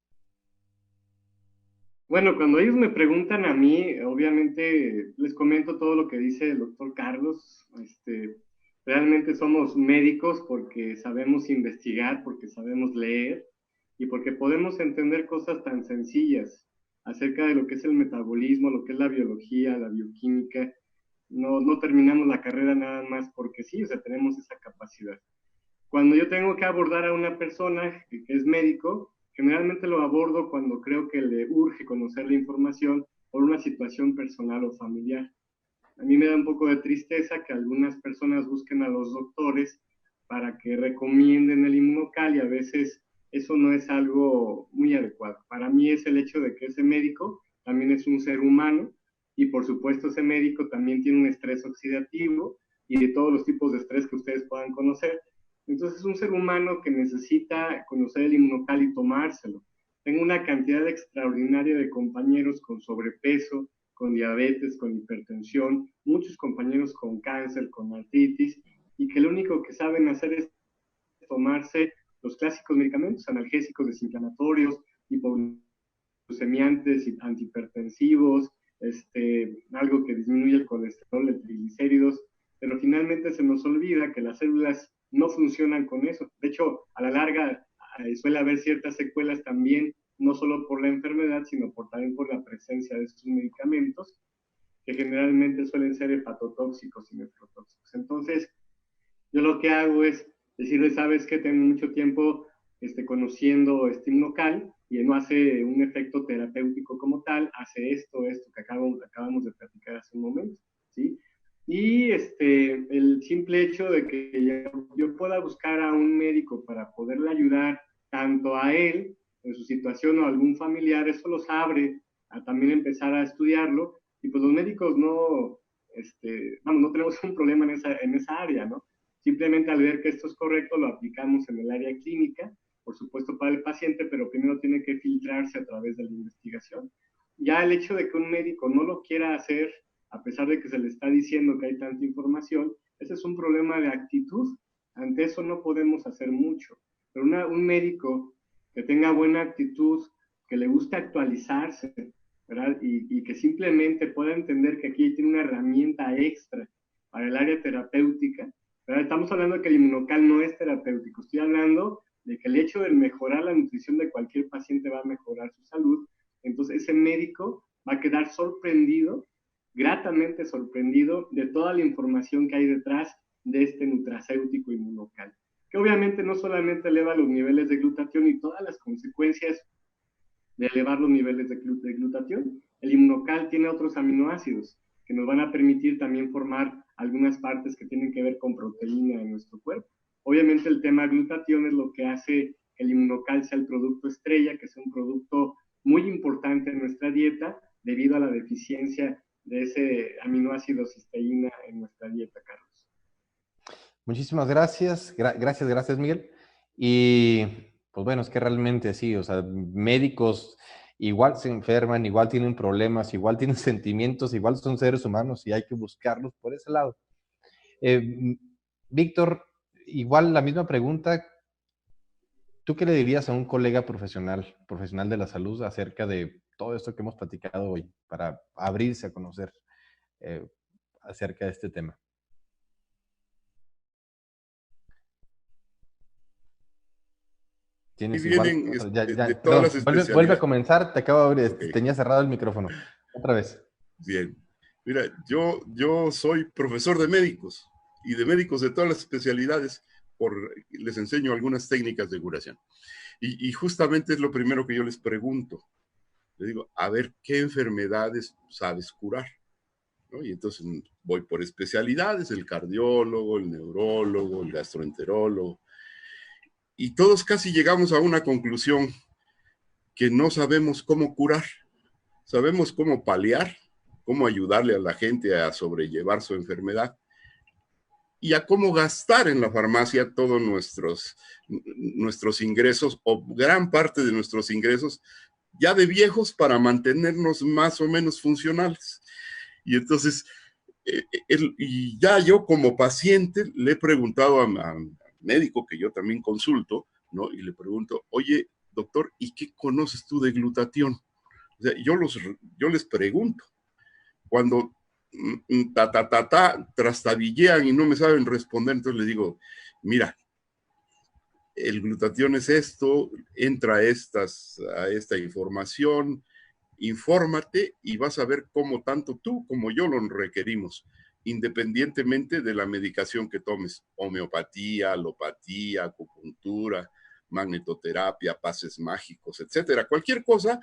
Bueno, cuando ellos me preguntan a mí, obviamente les comento todo lo que dice el doctor Carlos. Realmente somos médicos porque sabemos investigar, porque sabemos leer y porque podemos entender cosas tan sencillas acerca de lo que es el metabolismo, lo que es la biología, la bioquímica. No terminamos la carrera nada más porque sí, o sea, tenemos esa capacidad. Cuando yo tengo que abordar a una persona que es médico, generalmente lo abordo cuando creo que le urge conocer la información por una situación personal o familiar. A mí me da un poco de tristeza que algunas personas busquen a los doctores para que recomienden el inmunocal y a veces eso no es algo muy adecuado. Para mí es el hecho de que ese médico también es un ser humano y por supuesto ese médico también tiene un estrés oxidativo y de todos los tipos de estrés que ustedes puedan conocer. Entonces es un ser humano que necesita conocer el inmunocal y tomárselo. Tengo una cantidad extraordinaria de compañeros con sobrepeso, con diabetes, con hipertensión, muchos compañeros con cáncer, con artritis, y que lo único que saben hacer es tomarse los clásicos medicamentos analgésicos desinflamatorios, hipoglucemiantes, antihipertensivos, algo que disminuye el colesterol, el triglicéridos, pero finalmente se nos olvida que las células no funcionan con eso. De hecho, a la larga suele haber ciertas secuelas también, no solo por la enfermedad, sino también por la presencia de estos medicamentos, que generalmente suelen ser hepatotóxicos y nefrotóxicos. Entonces, yo lo que hago es decirle, sabes que tengo mucho tiempo conociendo Immunocal y no hace un efecto terapéutico como tal, hace esto que acabamos de platicar hace un momento, ¿sí? Y el simple hecho de que yo pueda buscar a un médico para poderle ayudar tanto a él en su situación o a algún familiar, eso los abre a también empezar a estudiarlo. Y pues los médicos no tenemos un problema en esa área, ¿no? Simplemente al ver que esto es correcto, lo aplicamos en el área clínica, por supuesto para el paciente, pero primero tiene que filtrarse a través de la investigación. Ya el hecho de que un médico no lo quiera hacer, a pesar de que se le está diciendo que hay tanta información, ese es un problema de actitud. Ante eso no podemos hacer mucho. Pero un médico que tenga buena actitud, que le guste actualizarse, ¿verdad? Y que simplemente pueda entender que aquí tiene una herramienta extra para el área terapéutica, ¿verdad? Estamos hablando de que el Immunocal no es terapéutico, estoy hablando de que el hecho de mejorar la nutrición de cualquier paciente va a mejorar su salud. Entonces ese médico va a quedar sorprendido, gratamente sorprendido de toda la información que hay detrás de este nutracéutico Immunocal, que obviamente no solamente eleva los niveles de glutatión y todas las consecuencias de elevar los niveles de glutatión. El Immunocal tiene otros aminoácidos que nos van a permitir también formar algunas partes que tienen que ver con proteína en nuestro cuerpo. Obviamente el tema glutatión es lo que hace que el Immunocal sea el producto estrella, que es un producto muy importante en nuestra dieta debido a la deficiencia de ese aminoácido cisteína en nuestra dieta, Carlos. Muchísimas gracias. Gracias, Miguel. Y pues bueno, es que realmente sí, o sea, médicos igual se enferman, igual tienen problemas, igual tienen sentimientos, igual son seres humanos y hay que buscarlos por ese lado. Víctor, igual la misma pregunta. ¿Tú qué le dirías a un colega profesional de la salud acerca de todo esto que hemos platicado hoy para abrirse a conocer acerca de este tema? Tienes igual. De todas las especialidades. Vuelve a comenzar, te acabo de abrir, Okay. Tenía cerrado el micrófono. Otra vez. Bien. Mira, yo soy profesor de médicos y de médicos de todas las especialidades. Les enseño algunas técnicas de curación. Y justamente es lo primero que yo les pregunto. Les digo, a ver, ¿qué enfermedades sabes curar? ¿No? Y entonces voy por especialidades, el cardiólogo, el neurólogo, el gastroenterólogo. Y todos casi llegamos a una conclusión que no sabemos cómo curar. Sabemos cómo paliar, cómo ayudarle a la gente a sobrellevar su enfermedad y a cómo gastar en la farmacia todos nuestros ingresos o gran parte de nuestros ingresos ya de viejos para mantenernos más o menos funcionales. Y entonces, y ya yo como paciente le he preguntado a médico que yo también consulto, ¿no? Y le pregunto, oye, doctor, ¿y qué conoces tú de glutatión? O sea, yo les pregunto. Cuando trastabillean y no me saben responder, entonces les digo, mira, el glutatión es esto, entra a esta información, infórmate y vas a ver cómo tanto tú como yo lo requerimos, independientemente de la medicación que tomes, homeopatía, alopatía, acupuntura, magnetoterapia, pases mágicos, etcétera. Cualquier cosa,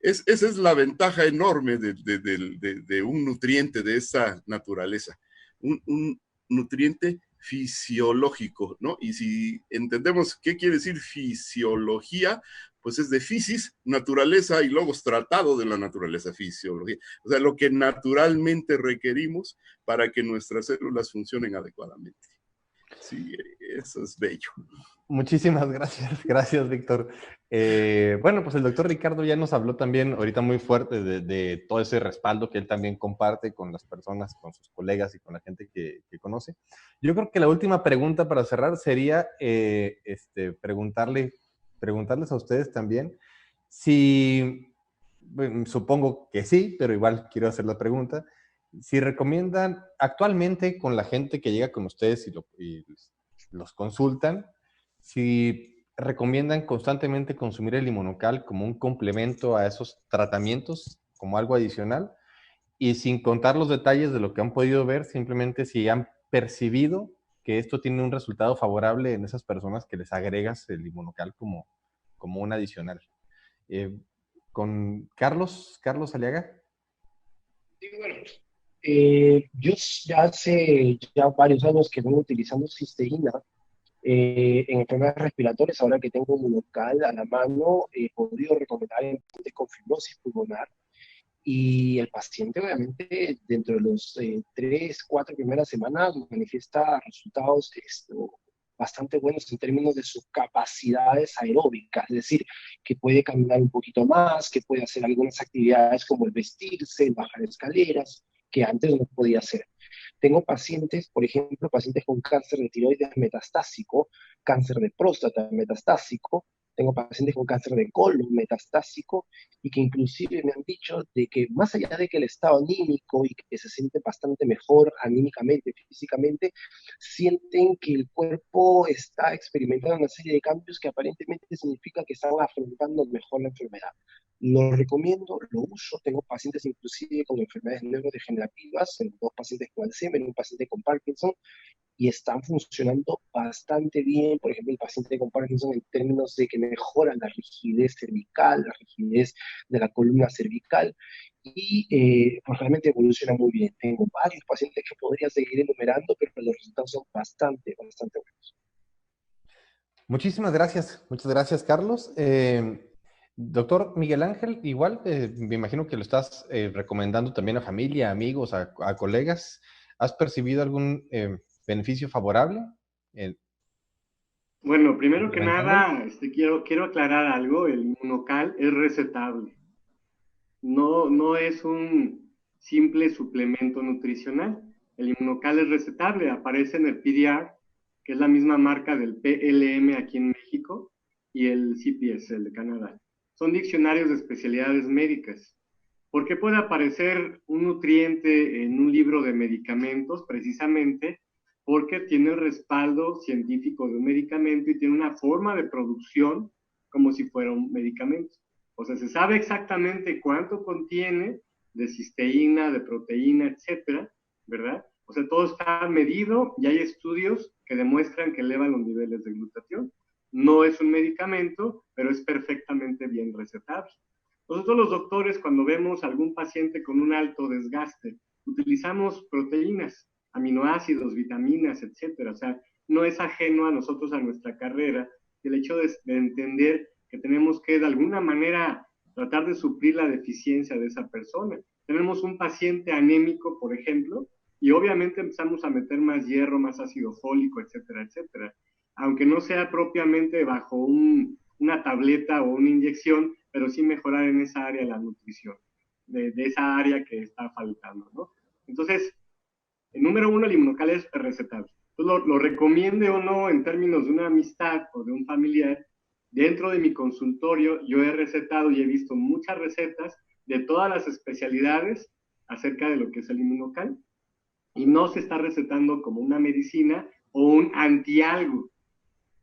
esa es la ventaja enorme de un nutriente de esa naturaleza, un nutriente fisiológico, ¿no? Y si entendemos qué quiere decir fisiología, pues es de physis, naturaleza, y logos, tratado de la naturaleza, fisiología. O sea, lo que naturalmente requerimos para que nuestras células funcionen adecuadamente. Sí, eso es bello. Muchísimas gracias, Víctor. Bueno, pues el doctor Ricardo ya nos habló también ahorita muy fuerte de todo ese respaldo que él también comparte con las personas, con sus colegas y con la gente que conoce. Yo creo que la última pregunta para cerrar sería preguntarles a ustedes también si bueno, supongo que sí, pero igual quiero hacer la pregunta. Si recomiendan actualmente con la gente que llega con ustedes y los consultan, si recomiendan constantemente consumir el limonocal como un complemento a esos tratamientos, como algo adicional, y sin contar los detalles de lo que han podido ver, simplemente si han percibido que esto tiene un resultado favorable en esas personas que les agregas el limonocal como un adicional. Eh, con Carlos Aliaga. Sí, bueno, yo ya hace ya varios años que vengo utilizando cisteína en enfermedades respiratorias. Ahora que tengo un local a la mano, he podido recomendar en pacientes con fibrosis pulmonar, y el paciente obviamente dentro de los 3, 4 primeras semanas manifiesta resultados bastante buenos en términos de sus capacidades aeróbicas, es decir, que puede caminar un poquito más, que puede hacer algunas actividades como el vestirse, el bajar escaleras, que antes no podía hacer. Tengo pacientes, por ejemplo, pacientes con cáncer de tiroides metastásico, cáncer de próstata metastásico, tengo pacientes con cáncer de colon metastásico, y que inclusive me han dicho de que más allá de que el estado anímico y que se siente bastante mejor anímicamente, físicamente, sienten que el cuerpo está experimentando una serie de cambios que aparentemente significa que están afrontando mejor la enfermedad. Lo recomiendo, lo uso. Tengo pacientes inclusive con enfermedades neurodegenerativas, dos pacientes con Alzheimer, un paciente con Parkinson, y están funcionando bastante bien. Por ejemplo, el paciente con Parkinson, en términos de que mejora la rigidez cervical, la rigidez de la columna cervical, y pues realmente evoluciona muy bien. Tengo varios pacientes que podría seguir enumerando, pero los resultados son bastante buenos. Muchas gracias, Carlos. Doctor Miguel Ángel, igual me imagino que lo estás recomendando también a familia, amigos, a colegas. ¿Has percibido algún beneficio favorable? Bueno, primero que Implementándolo. nada, quiero aclarar algo. El inmunocal es recetable. No es un simple suplemento nutricional. El inmunocal es recetable, aparece en el PDR, que es la misma marca del PLM aquí en México, y el CPS, el de Canadá. Son diccionarios de especialidades médicas. ¿Por qué puede aparecer un nutriente en un libro de medicamentos? Precisamente porque tiene el respaldo científico de un medicamento y tiene una forma de producción como si fuera un medicamento. O sea, se sabe exactamente cuánto contiene de cisteína, de proteína, etcétera, ¿verdad? O sea, todo está medido y hay estudios que demuestran que elevan los niveles de glutatión. No es un medicamento, pero es perfectamente bien recetable. Nosotros los doctores, cuando vemos a algún paciente con un alto desgaste, utilizamos proteínas, aminoácidos, vitaminas, etcétera. O sea, no es ajeno a nosotros, a nuestra carrera, el hecho de entender que tenemos que de alguna manera tratar de suplir la deficiencia de esa persona. Tenemos un paciente anémico, por ejemplo, y obviamente empezamos a meter más hierro, más ácido fólico, etcétera, etcétera. Aunque no sea propiamente bajo una tableta o una inyección, pero sí mejorar en esa área la nutrición, de esa área que está faltando, ¿no? Entonces, el número uno, el inmunocal es recetable. Entonces, lo recomiende o no en términos de una amistad o de un familiar, dentro de mi consultorio yo he recetado y he visto muchas recetas de todas las especialidades acerca de lo que es el inmunocal, y no se está recetando como una medicina o un antialgo,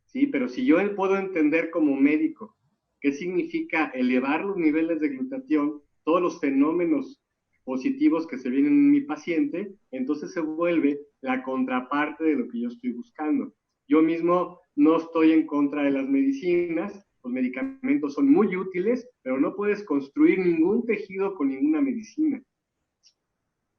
¿sí? Pero si yo puedo entender como médico qué significa elevar los niveles de glutatión, todos los fenómenos positivos que se vienen en mi paciente, entonces se vuelve la contraparte de lo que yo estoy buscando. Yo mismo no estoy en contra de las medicinas, los medicamentos son muy útiles, pero no puedes construir ningún tejido con ninguna medicina.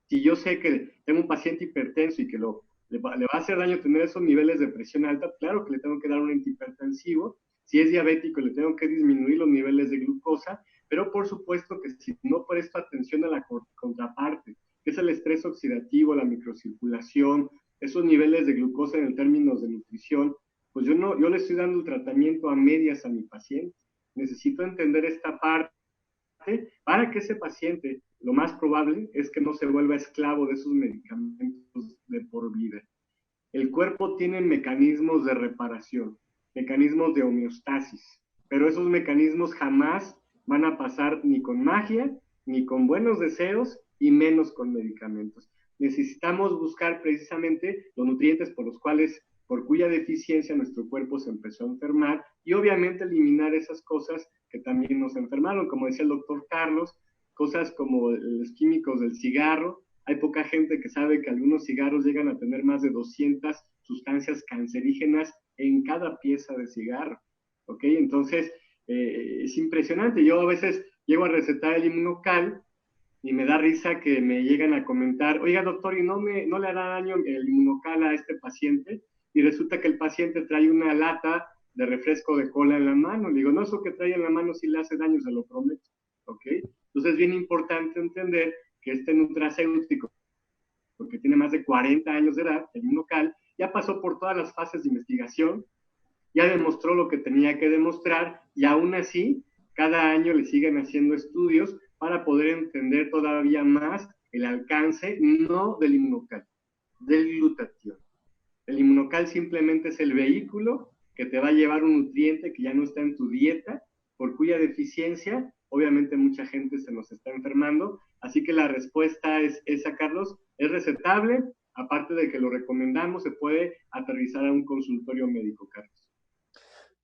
Si yo sé que tengo un paciente hipertenso y que le va a hacer daño tener esos niveles de presión alta, claro que le tengo que dar un antihipertensivo. Si es diabético, le tengo que disminuir los niveles de glucosa, pero por supuesto que si no presto atención a la contraparte, que es el estrés oxidativo, la microcirculación, esos niveles de glucosa en términos de nutrición, pues yo le estoy dando el tratamiento a medias a mi paciente. Necesito entender esta parte para que ese paciente, lo más probable es que no se vuelva esclavo de esos medicamentos de por vida. El cuerpo tiene mecanismos de reparación, mecanismos de homeostasis, pero esos mecanismos jamás van a pasar ni con magia, ni con buenos deseos, y menos con medicamentos. Necesitamos buscar precisamente los nutrientes por cuya deficiencia nuestro cuerpo se empezó a enfermar, y obviamente eliminar esas cosas que también nos enfermaron, como decía el doctor Carlos, cosas como los químicos del cigarro. Hay poca gente que sabe que algunos cigarros llegan a tener más de 200 sustancias cancerígenas en cada pieza de cigarro, ¿ok? Entonces, es impresionante. Yo a veces llego a recetar el Inmunocal y me da risa que me llegan a comentar, oiga doctor, ¿y no le hará daño el Inmunocal a este paciente? Y resulta que el paciente trae una lata de refresco de cola en la mano. Le digo, no, eso que trae en la mano sí le hace daño, se lo prometo, ¿ok? Entonces es bien importante entender que este nutracéutico, porque tiene más de 40 años de edad, el Inmunocal, ya pasó por todas las fases de investigación, ya demostró lo que tenía que demostrar, y aún así, cada año le siguen haciendo estudios para poder entender todavía más el alcance, no del Inmunocal, del glutatión. El Inmunocal simplemente es el vehículo que te va a llevar un nutriente que ya no está en tu dieta, por cuya deficiencia, obviamente mucha gente se nos está enfermando. Así que la respuesta es esa, Carlos, es recetable, aparte de que lo recomendamos, se puede aterrizar a un consultorio médico, Carlos.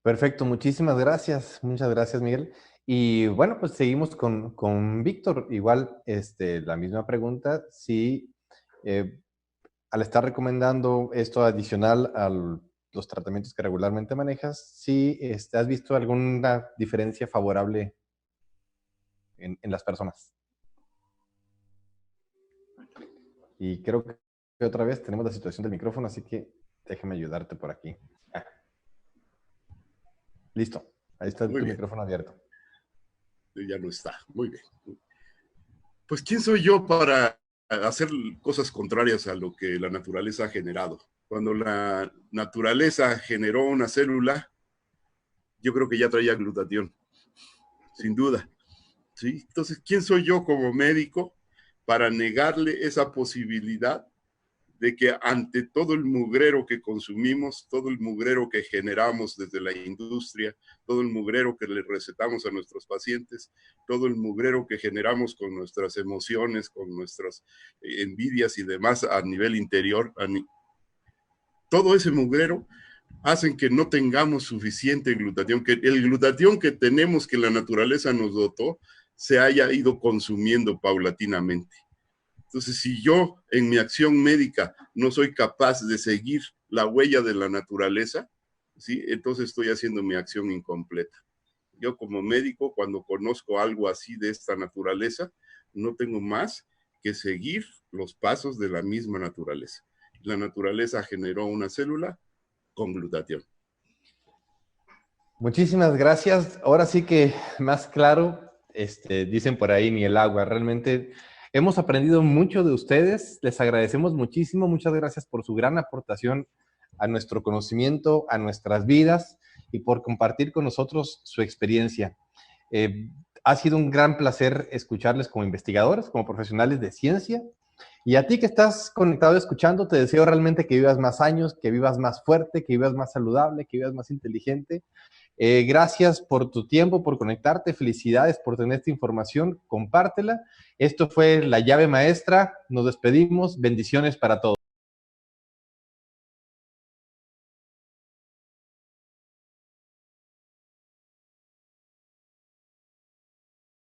Perfecto, muchísimas gracias. Muchas gracias, Miguel. Y bueno, pues seguimos con Víctor. Igual, la misma pregunta, si al estar recomendando esto adicional a los tratamientos que regularmente manejas, si has visto alguna diferencia favorable en las personas. Y creo que otra vez tenemos la situación del micrófono, así que déjame ayudarte por aquí. Listo, ahí está tu micrófono abierto. Ya no está, muy bien. Pues, ¿quién soy yo para hacer cosas contrarias a lo que la naturaleza ha generado? Cuando la naturaleza generó una célula, yo creo que ya traía glutatión, sin duda. ¿Sí? Entonces, ¿quién soy yo como médico para negarle esa posibilidad de que ante todo el mugrero que consumimos, todo el mugrero que generamos desde la industria, todo el mugrero que le recetamos a nuestros pacientes, todo el mugrero que generamos con nuestras emociones, con nuestras envidias y demás a nivel interior, todo ese mugrero hacen que no tengamos suficiente glutatión, que el glutatión que tenemos, que la naturaleza nos dotó, se haya ido consumiendo paulatinamente. Entonces, si yo en mi acción médica no soy capaz de seguir la huella de la naturaleza, ¿sí? Entonces estoy haciendo mi acción incompleta. Yo como médico, cuando conozco algo así de esta naturaleza, no tengo más que seguir los pasos de la misma naturaleza. La naturaleza generó una célula con glutatión. Muchísimas gracias. Ahora sí que más claro, dicen por ahí, ni el agua. Realmente hemos aprendido mucho de ustedes. Les agradecemos muchísimo. Muchas gracias por su gran aportación a nuestro conocimiento, a nuestras vidas y por compartir con nosotros su experiencia. Ha sido un gran placer escucharles como investigadores, como profesionales de ciencia. Y a ti que estás conectado escuchando, te deseo realmente que vivas más años, que vivas más fuerte, que vivas más saludable, que vivas más inteligente. Gracias por tu tiempo, por conectarte. Felicidades por tener esta información. Compártela. Esto fue La Llave Maestra. Nos despedimos. Bendiciones para todos.